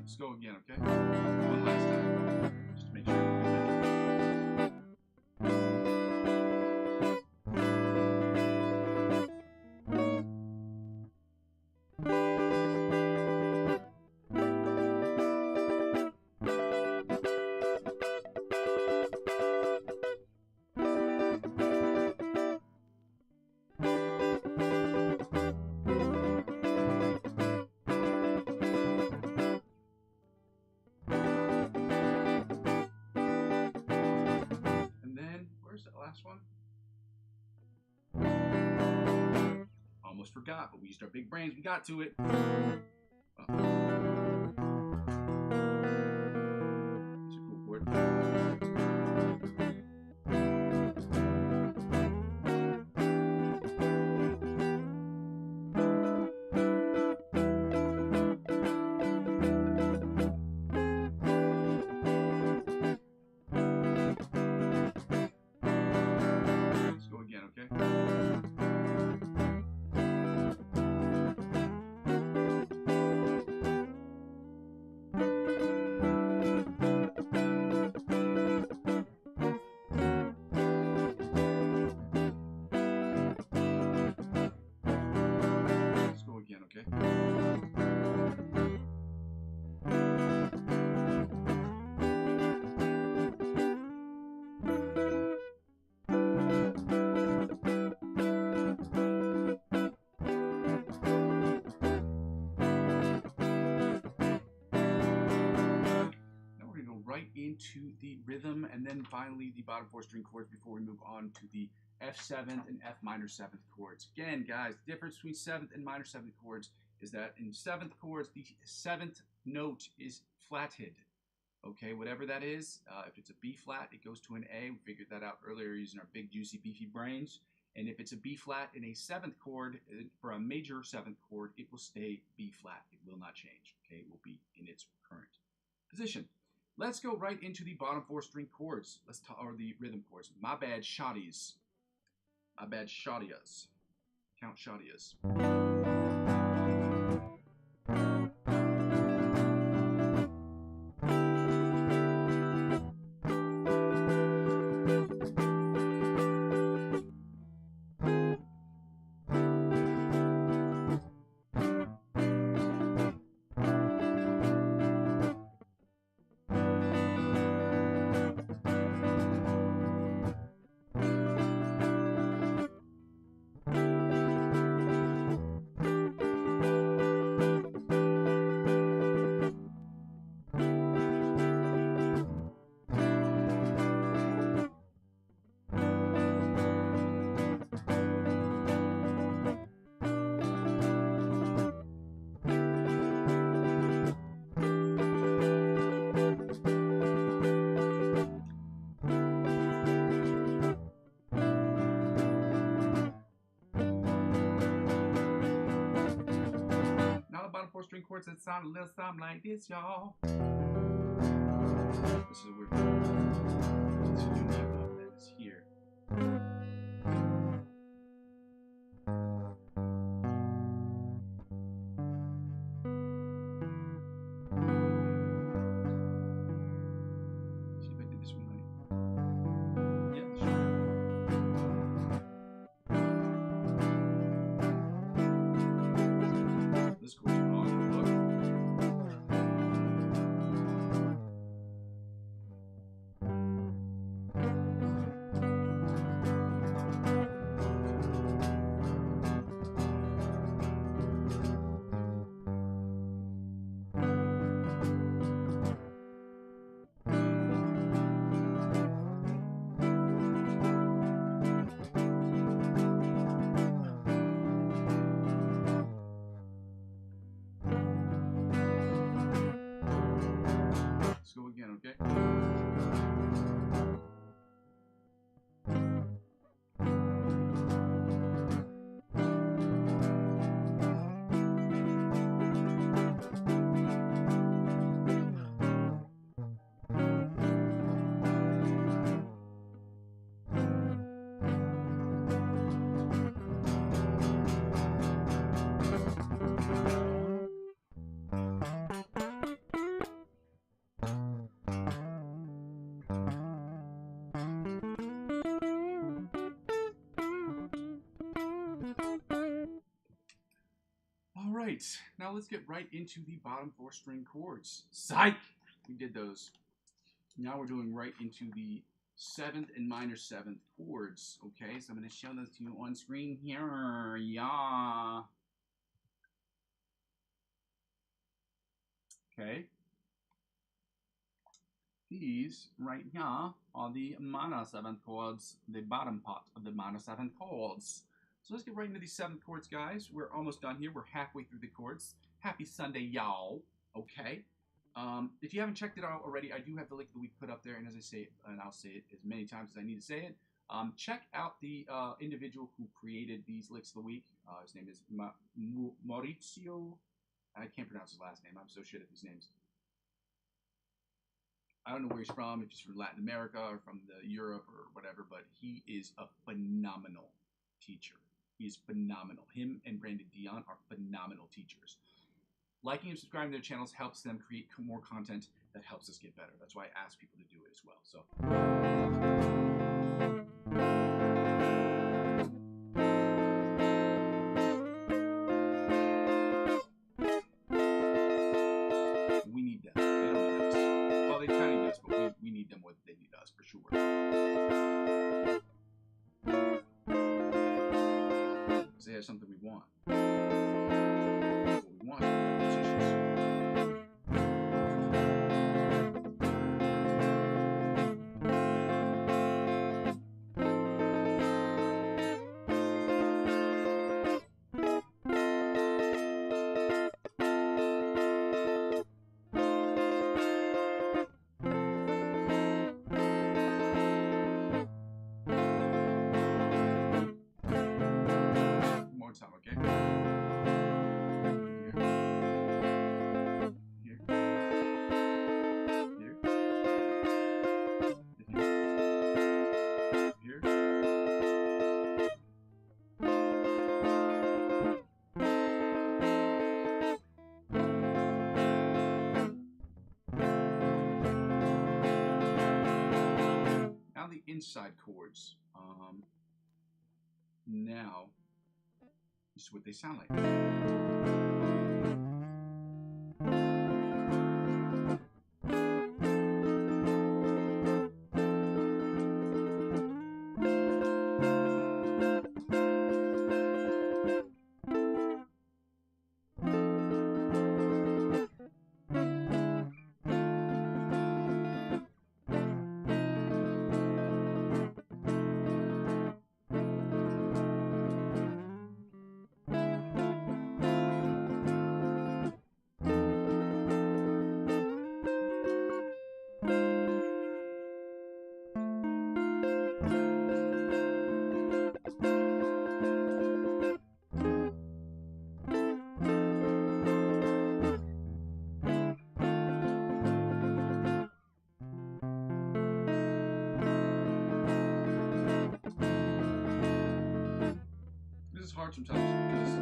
Let's go again, okay? One last time, just to make sure. last one. Almost forgot, but we used our big brains. We got to it. It's a cool chord. Let's go again, okay? Okay. Now we're going to go right into the rhythm and then finally the bottom 4 string chords before we move on to the F7th and F minor 7th chords. Again, guys, the difference between 7th and minor 7th chords is that in 7th chords, the 7th note is flatted. Okay, whatever that is, if it's a B flat, it goes to an A. We figured that out earlier using our big, juicy, beefy brains. And if it's a B flat in a 7th chord, for a major 7th chord, it will stay B flat. It will not change. Okay, it will be in its current position. Let's go right into the bottom 4 string chords. Or the rhythm chords. My bad, shotties. My bad, shottias. Count shottias. String chords that sound a little something like this, y'all. This is where it's unique one that is here. See if I did this one right. Yeah, sure. This chord's wrong. Look. Let's go again, okay? Alright, now let's get right into the bottom 4 string chords. Psych! We did those. Now we're doing right into the 7th and minor 7th chords. Okay, so I'm going to show those to you on screen here. Yeah. Okay. These right here are the minor 7th chords, the bottom part of the minor 7th chords. So let's get right into these 7th chords, guys. We're almost done here. We're halfway through the chords. Happy Sunday, y'all. Okay. If you haven't checked it out already, I do have the lick of the week put up there, and as I say it, and I'll say it as many times as I need to say it, check out the individual who created these licks of the week. His name is Maurizio. I can't pronounce his last name. I'm so shit at these names. I don't know where he's from, if he's from Latin America or from Europe or whatever, but he is a phenomenal teacher. He is phenomenal. Him and Brandon Dion are phenomenal teachers. Liking and subscribing to their channels helps them create more content that helps us get better. That's why I ask people to do it as well. So. We need them. They don't need us. Well, they kind of need us, but we need them more than they need us, for sure. Because they have something we want. What we want is musicians. Time, okay? Here. Here. Now the inside chords. Now this is what they sound like. Hard sometimes because,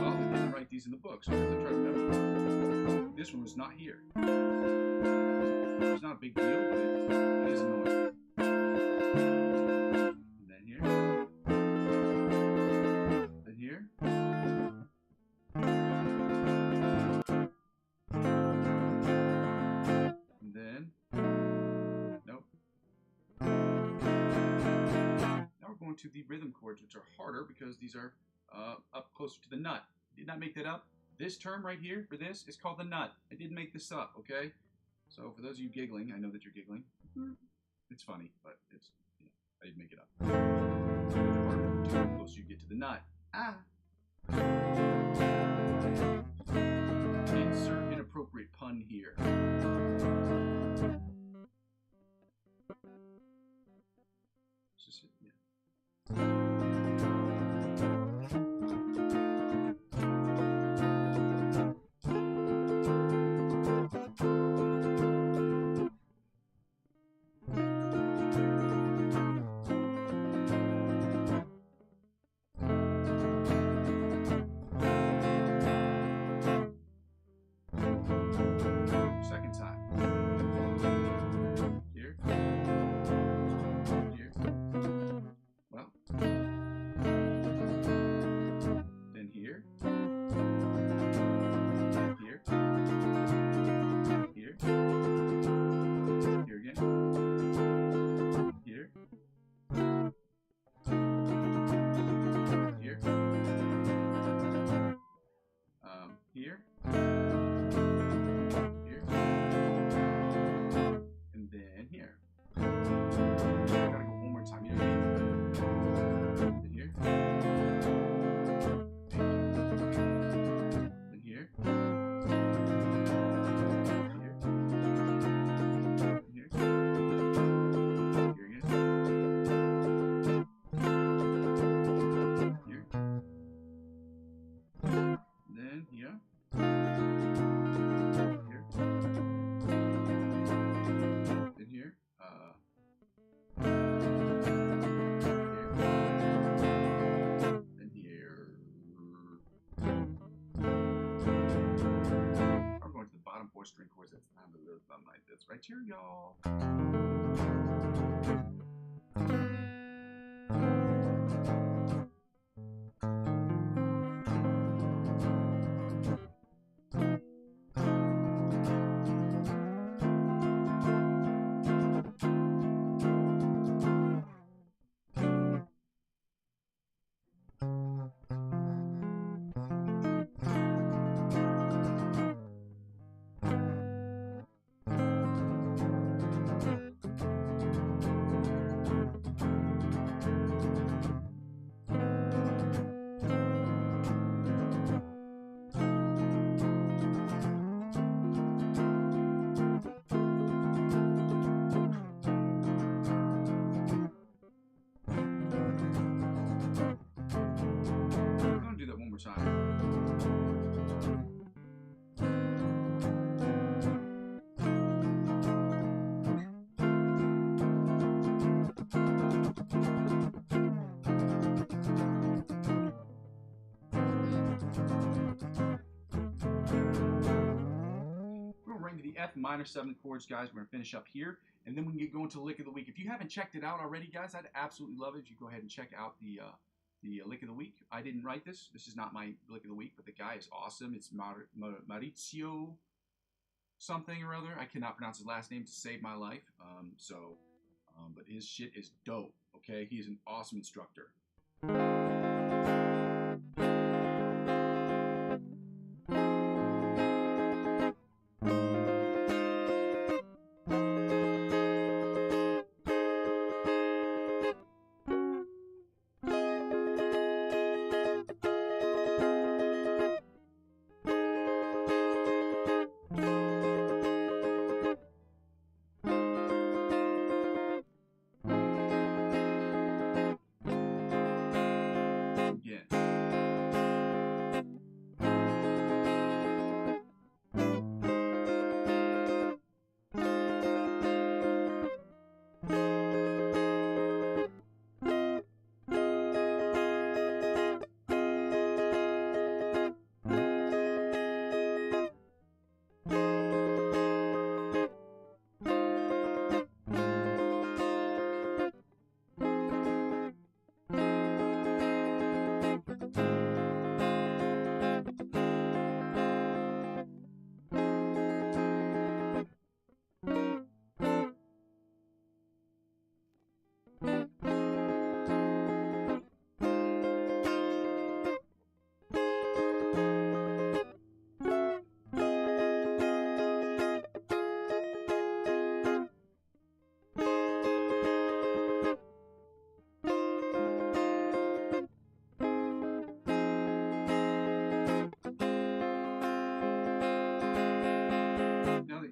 well, they didn't write these in the book, so I have to try to remember. This one was not here. It's not a big deal, but it is annoying. And then here. Then here. And then. Nope. Now we're going to the rhythm chords, which are harder because these are up closer to the nut. Did not make that up. This term right here for this is called the nut. I didn't make this up, okay? So for those of you giggling, I know that you're giggling. It's funny, but it's, you know, I didn't make it up. The closer you get to the nut. Insert inappropriate pun here. Is this it? Yeah. Second time. Here. Here. string chords that sound a little something like this right here, y'all. Time. We're right into the F minor 7 chords, guys. We're going to finish up here, and then we can get going to the lick of the week. If you haven't checked it out already, guys, I'd absolutely love it if you go ahead and check out the lick of the week. I didn't write this. This is not my lick of the week, but the guy is awesome. It's Maurizio something or other. I cannot pronounce his last name to save my life. But his shit is dope. Okay, he is an awesome instructor.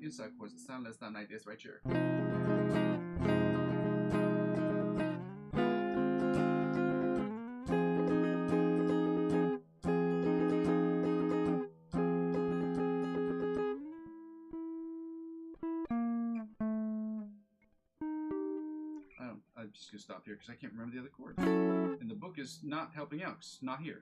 Inside chords that sound less than like this right here. I'm just gonna stop here because I can't remember the other chords, and the book is not helping out. It's not here.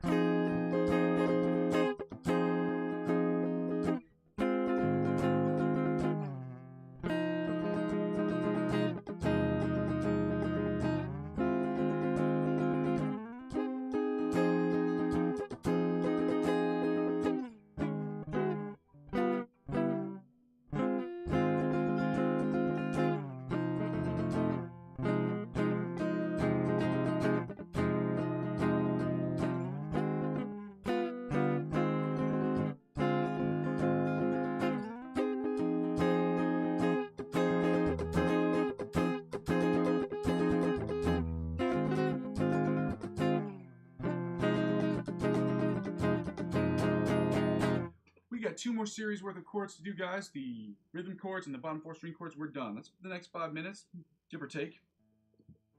We got 2 more series worth of chords to do, guys. The rhythm chords and the bottom 4 string chords, we're done. That's the next 5 minutes, give or take.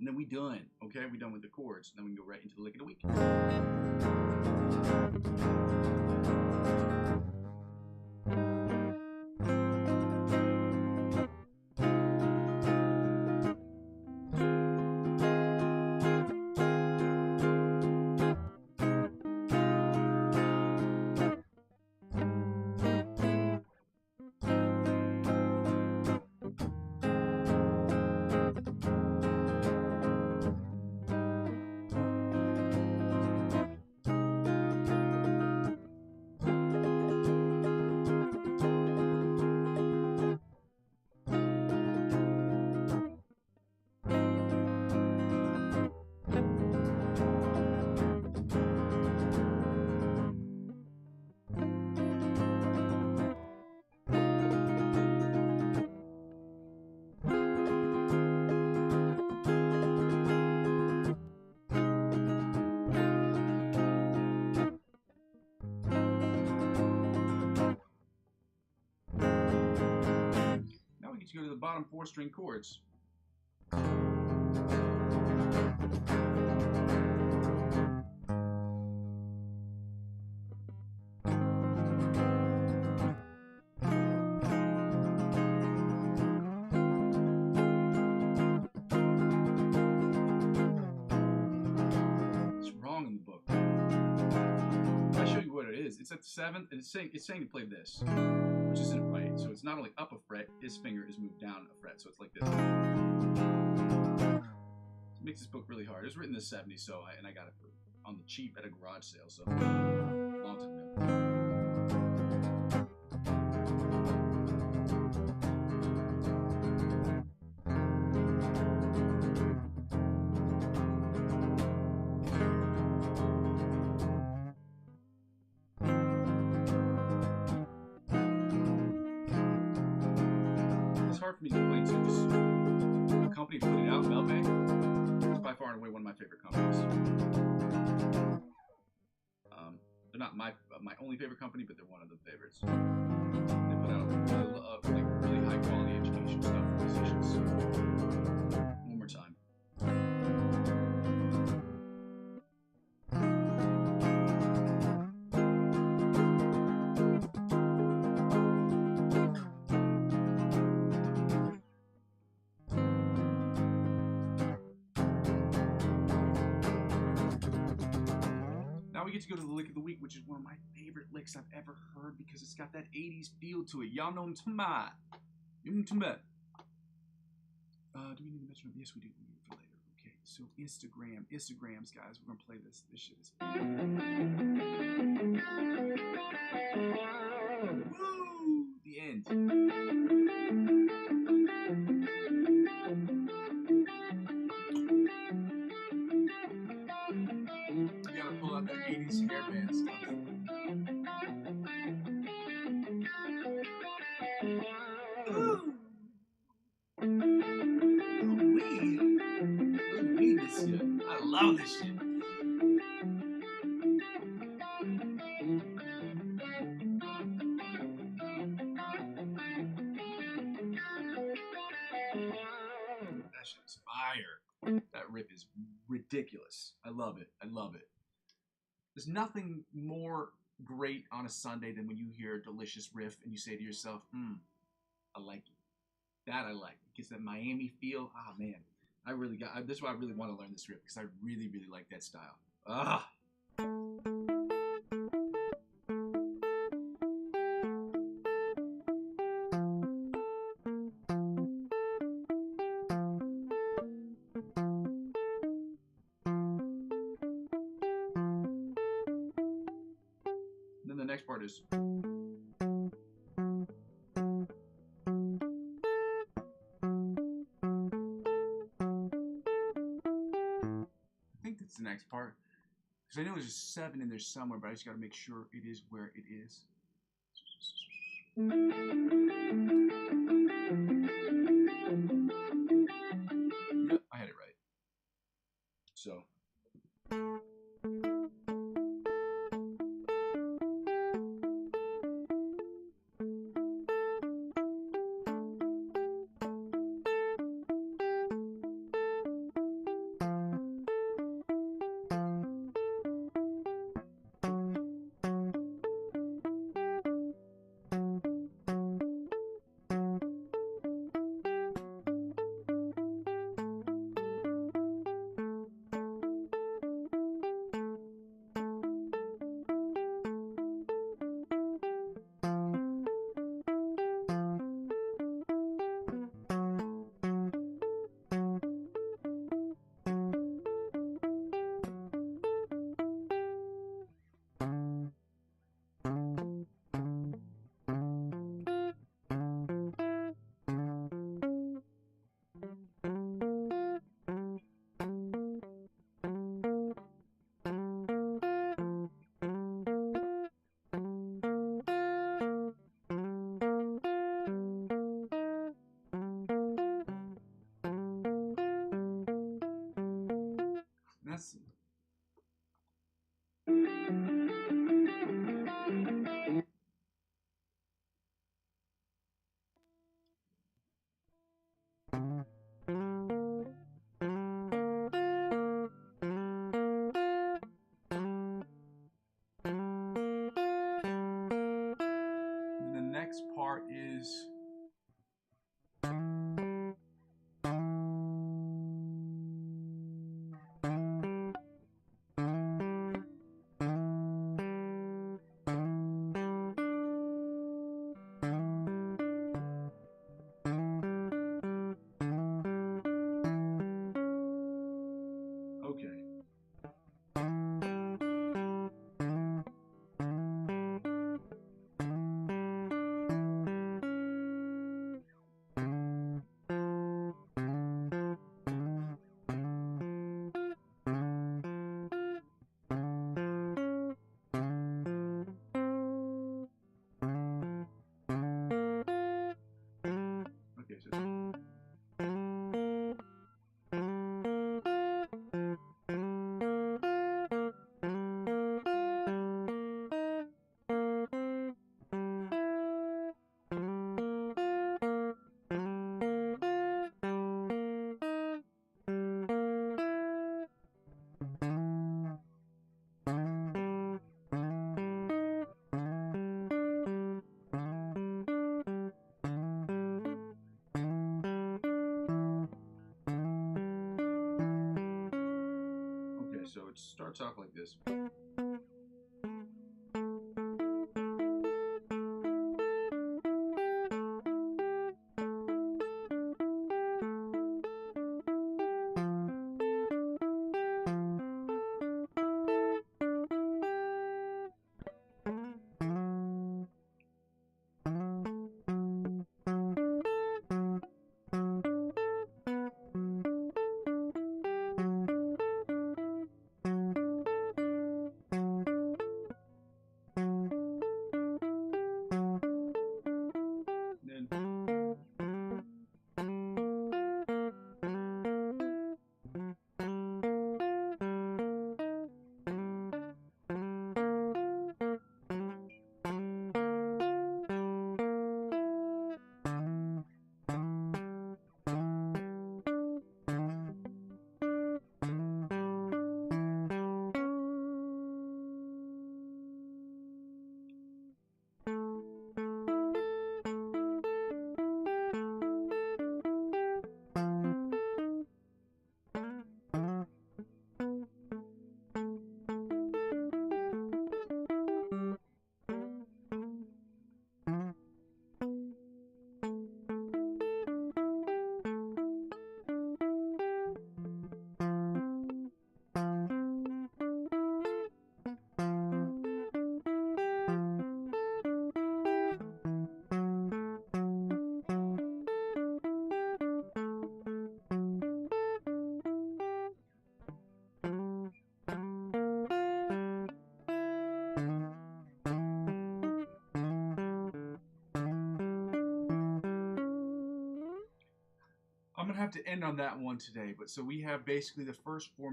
And then we done, okay? We done with the chords. Then we can go right into the lick of the week. bottom 4-string chords. In the book. I'll show you what it is. It's at the 7th, and it's saying to play this, which isn't right. So it's not only up a fret, his finger is moved down a fret, so it's like this. It makes this book really hard. It was written in the 70s, so I got it on the cheap at a garage sale, so long time ago. Hard for me to explain to just the company put it out, Melbank. It's by far and away one of my favorite companies. They're not my only favorite company, but they're one of the favorites. They put out really high quality education stuff for musicians. One more time. Now we get to go to the lick of the week, which is one of my favorite licks I've ever heard because it's got that 80s feel to it. Y'all know him to my. Do we need to mention him? Yes, we do. We need it for later. Okay, so Instagrams, guys. We're gonna play this. This shit is. Woo! The end. You gotta pull out that 80s hairband stuff. Ooh. Weed this shit. I love this shit. That shit is fire. That riff is ridiculous. I love it. I love it. There's nothing more great on a Sunday than when you hear a delicious riff and you say to yourself, I like it. That I like. It gets that Miami feel. Ah, man. This is why I really want to learn this riff, because I really, really like that style. Ah. And then the next part is. The next part, because I know there's a 7 in there somewhere, but I just got to make sure it is where it is. Yep, I had it right. So. is okay. Okay, so okay, so it starts off like this. Then I'm gonna have to end on that one today. But so we have basically the first four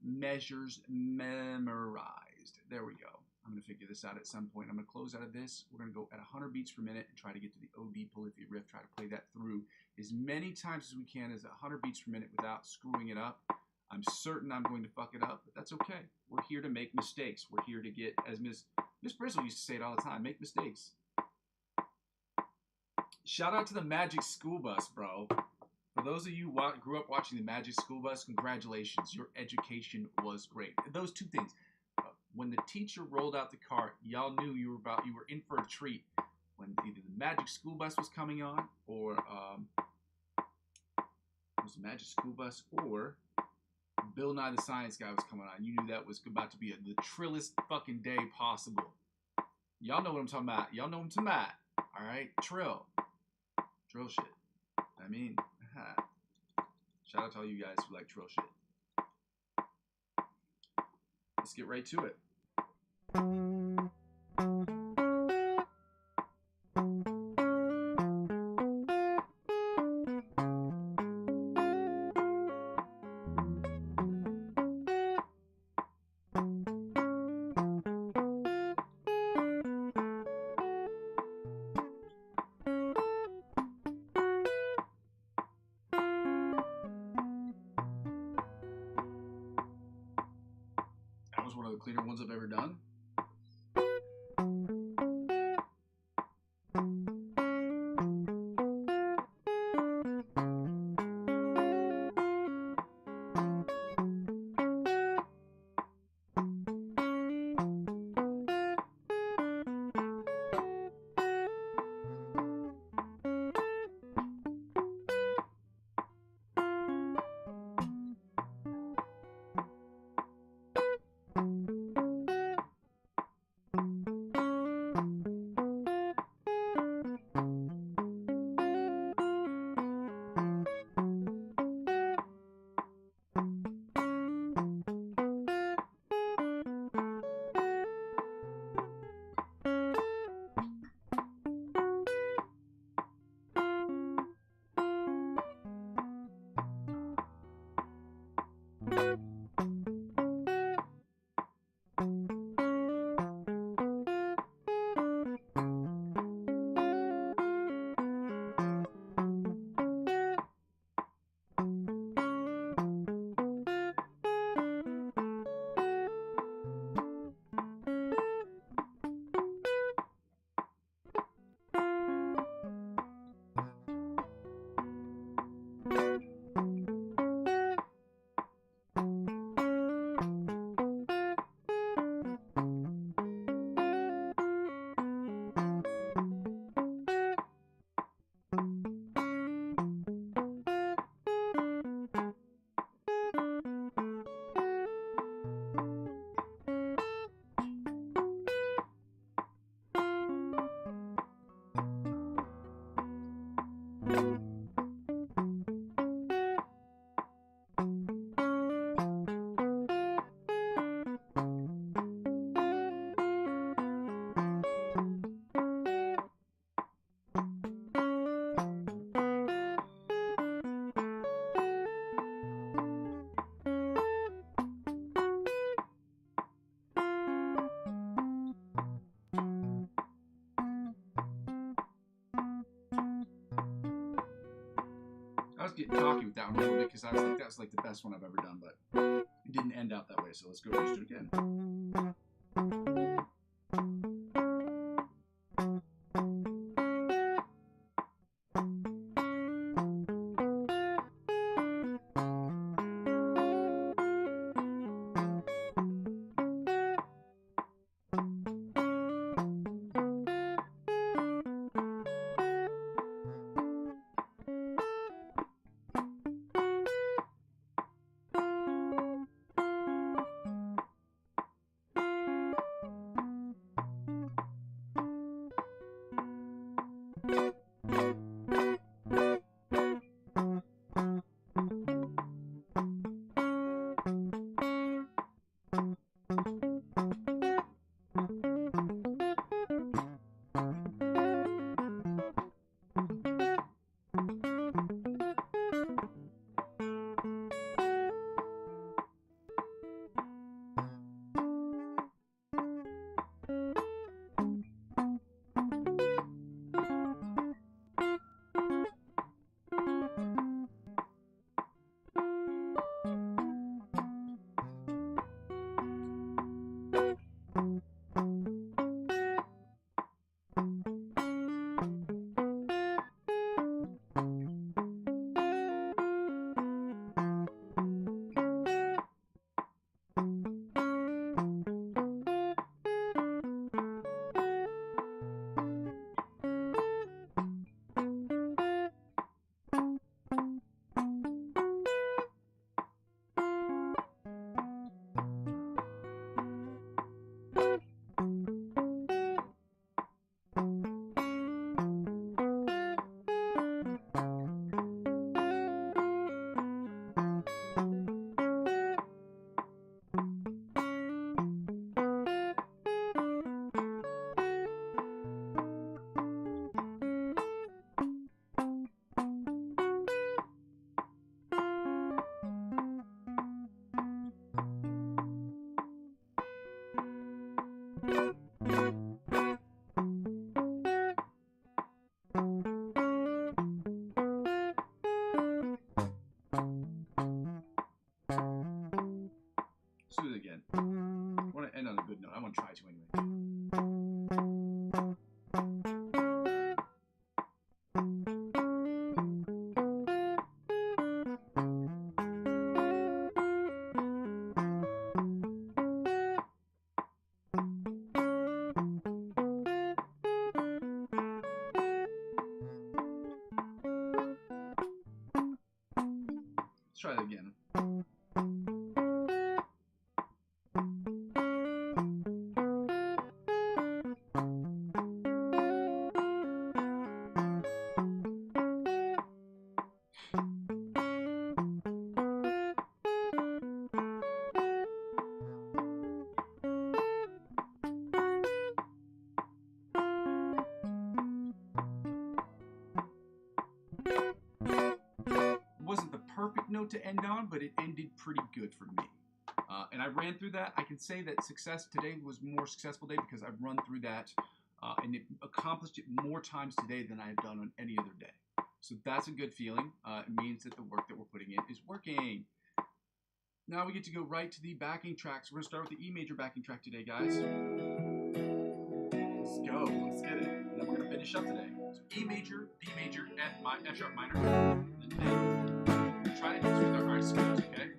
measures memorized. There we go. I'm gonna figure this out at some point. I'm gonna close out of this. We're gonna go at 100 beats per minute and try to get to the OD polyphony riff. Try to play that through as many times as we can as 100 beats per minute without screwing it up. I'm certain I'm going to fuck it up, but that's okay. We're here to make mistakes. We're here to get, as Miss Bristol used to say it all the time, make mistakes. Shout out to the Magic School Bus, bro. For those of you who grew up watching the Magic School Bus, congratulations. Your education was great. Those two things. When the teacher rolled out the cart, y'all knew you were in for a treat. When either the Magic School Bus was coming on, or it was the Magic School Bus, or Bill Nye the Science Guy was coming on. You knew that was about to be the trillest fucking day possible. Y'all know what I'm talking about. Y'all know what I'm talking about. All right, trill shit. I mean, shout out to all you guys who like trill shit. Let's get right to it. That was one of the cleaner ones I've ever done. cocky with that one a little bit because I was like, that's like the best one I've ever done, but it didn't end out that way. So let's go just do it again. Let's do it again. I want to end on a good note. I want to try to anyway. Let's try that again. Wasn't the perfect note to end on, but it ended pretty good for me. And I ran through that. I can say that success today was more successful day because I've run through that and it accomplished it more times today than I have done on any other day. So that's a good feeling. It means that the work that we're putting in is working. Now we get to go right to the backing tracks. We're going to start with the E major backing track today, guys. Let's go. Let's get it. And then we're going to finish up today. So E major, B major, F sharp minor, and then A. Try to do this with our eyes closed, okay?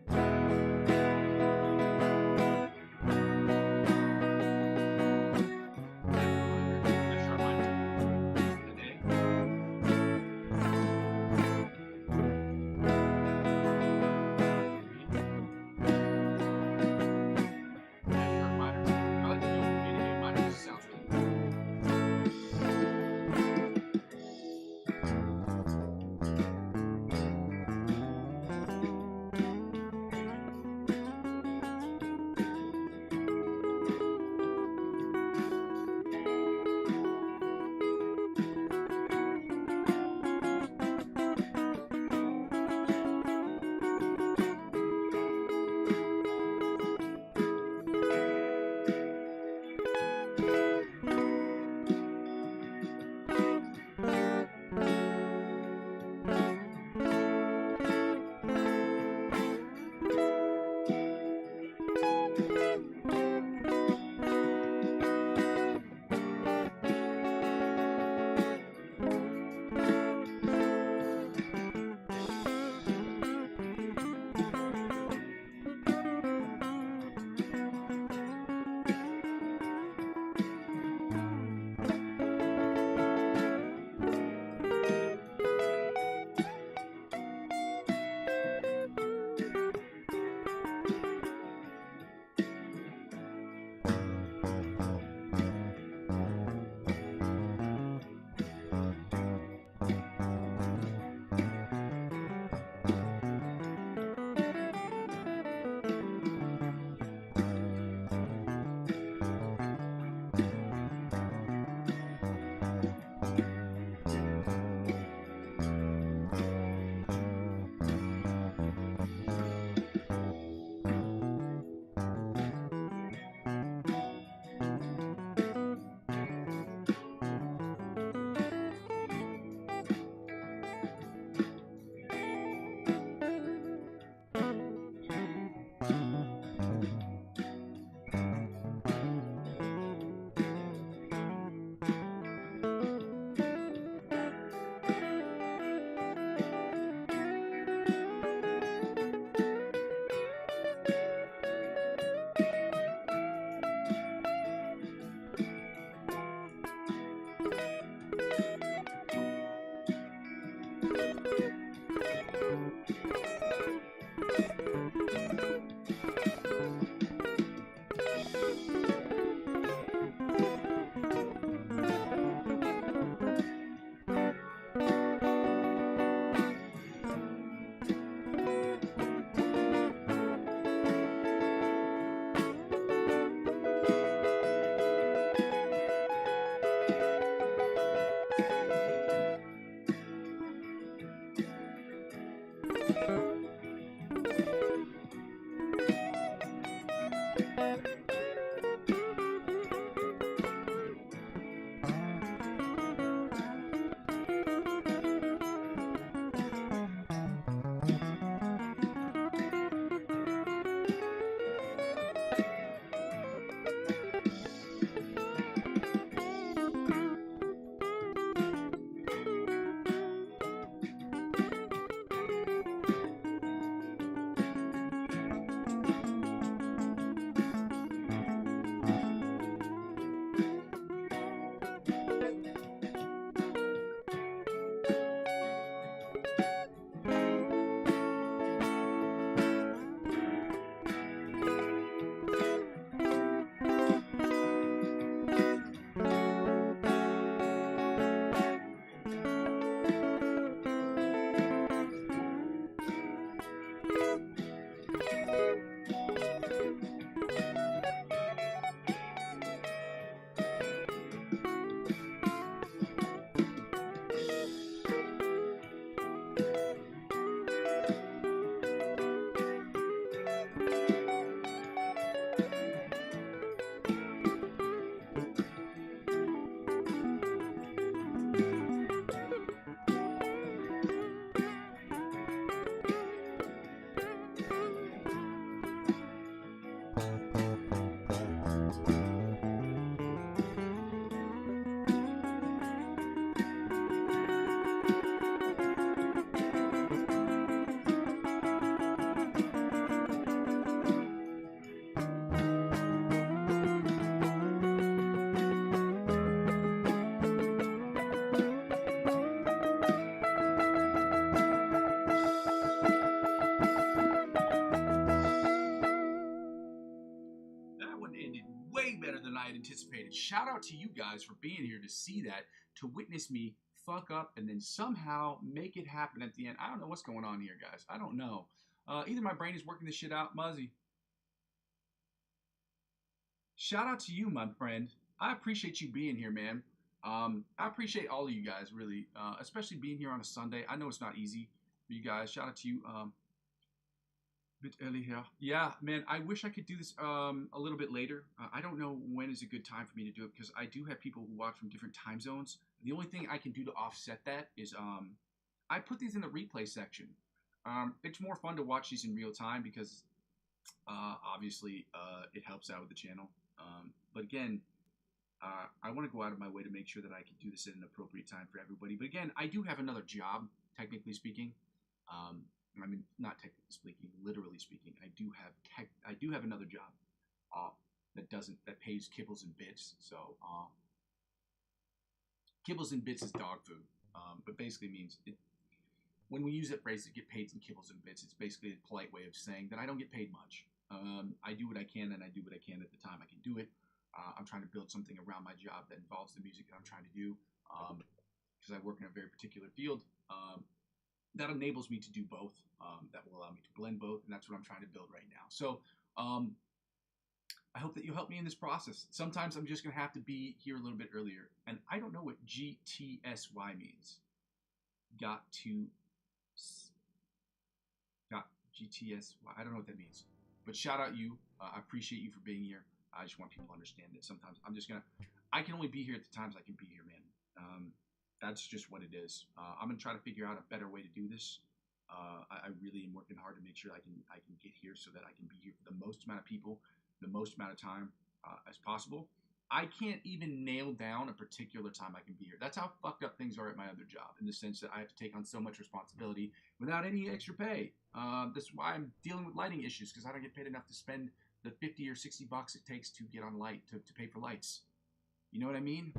Way better than I had anticipated. Shout out to you guys for being here to see that, to witness me fuck up and then somehow make it happen at the end. I don't know what's going on here, guys. I don't know. Either my brain is working this shit out. Muzzy, shout out to you, my friend. I appreciate you being here, man. I appreciate all of you guys, really, especially being here on a Sunday. I know it's not easy for you guys. Shout out to you. Bit early here. Yeah, man, I wish I could do this a little bit later. I don't know when is a good time for me to do it because I do have people who watch from different time zones. The only thing I can do to offset that is I put these in the replay section. It's more fun to watch these in real time because obviously it helps out with the channel. But again, I want to go out of my way to make sure that I can do this at an appropriate time for everybody. But again, I do have another job, technically speaking. I mean, not technically speaking, literally speaking. I do have another job that pays kibbles and bits. So kibbles and bits is dog food, but basically means when we use that phrase to get paid in kibbles and bits, it's basically a polite way of saying that I don't get paid much. I do what I can, and I do what I can at the time I can do it. I'm trying to build something around my job that involves the music that I'm trying to do, because I work in a very particular field. That enables me to do both. That will allow me to blend both, and that's what I'm trying to build right now. So I hope that you help me in this process. Sometimes I'm just going to have to be here a little bit earlier, and I don't know what GTSY means. Got GTSY. I don't know what that means. But shout out you. I appreciate you for being here. I just want people to understand that sometimes I can only be here at the times I can be here, man. That's just what it is. I'm gonna try to figure out a better way to do this. I really am working hard to make sure I can get here so that I can be here for the most amount of people, the most amount of time as possible. I can't even nail down a particular time I can be here. That's how fucked up things are at my other job, in the sense that I have to take on so much responsibility without any extra pay. That's why I'm dealing with lighting issues, because I don't get paid enough to spend the 50 or 60 bucks it takes to get on light, to pay for lights. You know what I mean?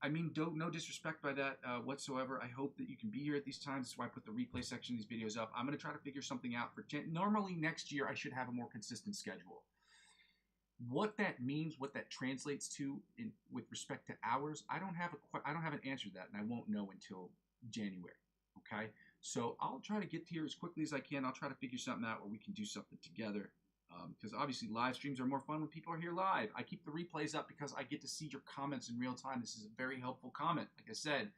I mean, no disrespect by that whatsoever. I hope that you can be here at these times. That's why I put the replay section of these videos up. I'm going to try to figure something out for normally next year. I should have a more consistent schedule. What that means, what that translates to with respect to hours, I don't have an answer to that, and I won't know until January. Okay, so I'll try to get here as quickly as I can. I'll try to figure something out where we can do something together. Because obviously live streams are more fun when people are here live. I keep the replays up because I get to see your comments in real time. This is a very helpful comment. Like I said,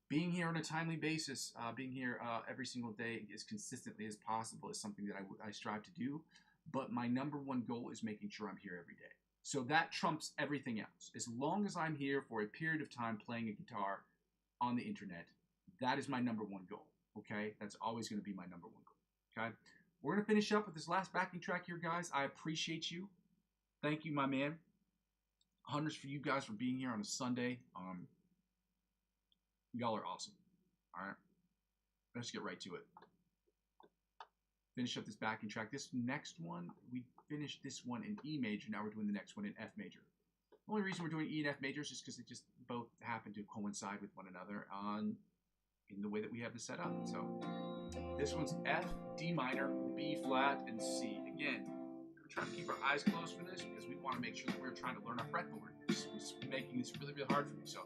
being here on a timely basis, being here every single day as consistently as possible is something that I strive to do. But my number one goal is making sure I'm here every day. So that trumps everything else. As long as I'm here for a period of time playing a guitar on the internet, that is my number one goal. Okay? That's always going to be my number one goal. Okay? We're going to finish up with this last backing track here, guys. I appreciate you. Thank you, my man. Hundreds for you guys for being here on a Sunday. Y'all are awesome. All right. Let's get right to it. Finish up this backing track. This next one, we finished this one in E major. Now we're doing the next one in F major. The only reason we're doing E and F major is just because it just both happen to coincide with one another in the way that we have this set up. So this one's F, D minor, B flat, and C. Again, we're trying to keep our eyes closed for this because we want to make sure that we're trying to learn our fretboard. It's making this really, really hard for me. So.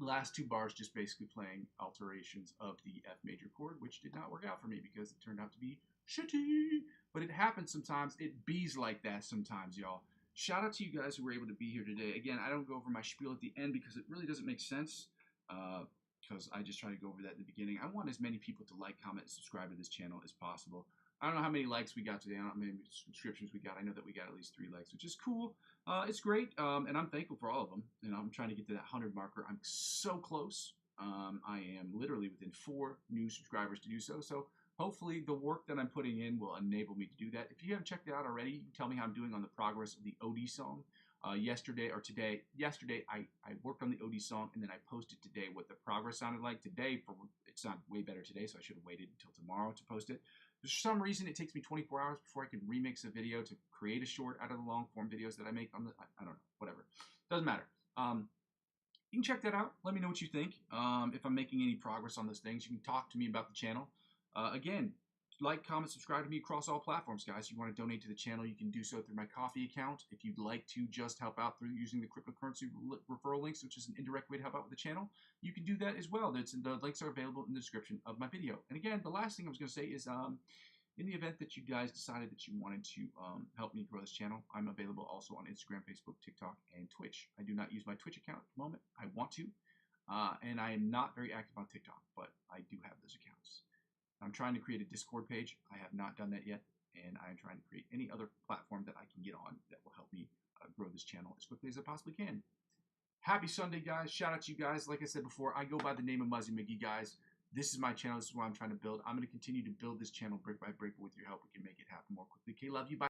Last two bars just basically playing alterations of the F major chord, which did not work out for me because it turned out to be shitty. But it happens sometimes. It bees like that sometimes, y'all. Shout out to you guys who were able to be here today. Again, I don't go over my spiel at the end because it really doesn't make sense. Because I just try to go over that in the beginning. I want as many people to like, comment, and subscribe to this channel as possible. I don't know how many likes we got today. I don't know how many subscriptions we got. I know that we got at least 3 likes, which is cool. It's great, and I'm thankful for all of them. And I'm trying to get to that 100 marker. I'm so close. I am literally within 4 new subscribers to do so. So hopefully the work that I'm putting in will enable me to do that. If you haven't checked it out already, you can tell me how I'm doing on the progress of the OD song. Yesterday, I worked on the OD song, and then I posted today what the progress sounded like. Today, it sounded way better today, so I should have waited until tomorrow to post it. For some reason, it takes me 24 hours before I can remix a video to create a short out of the long-form videos that I make on the, I don't know, whatever. Doesn't matter. You can check that out. Let me know what you think. If I'm making any progress on those things, you can talk to me about the channel. Again, like, comment, subscribe to me across all platforms, guys. If you want to donate to the channel, you can do so through my Coffee account. If you'd like to just help out through using the cryptocurrency referral links, which is an indirect way to help out with the channel, you can do that as well. The links are available in the description of my video. And again, the last thing I was going to say is, in the event that you guys decided that you wanted to help me grow this channel, I'm available also on Instagram, Facebook, TikTok, and Twitch. I do not use my Twitch account at the moment. I want to. And I am not very active on TikTok, but I do have those accounts. I'm trying to create a Discord page. I have not done that yet, and I am trying to create any other platform that I can get on that will help me grow this channel as quickly as I possibly can. Happy Sunday, guys. Shout out to you guys. Like I said before, I go by the name of Muzzy McGee, guys. This is my channel. This is what I'm trying to build. I'm going to continue to build this channel brick by brick. With your help, we can make it happen more quickly. Okay, love you. Bye.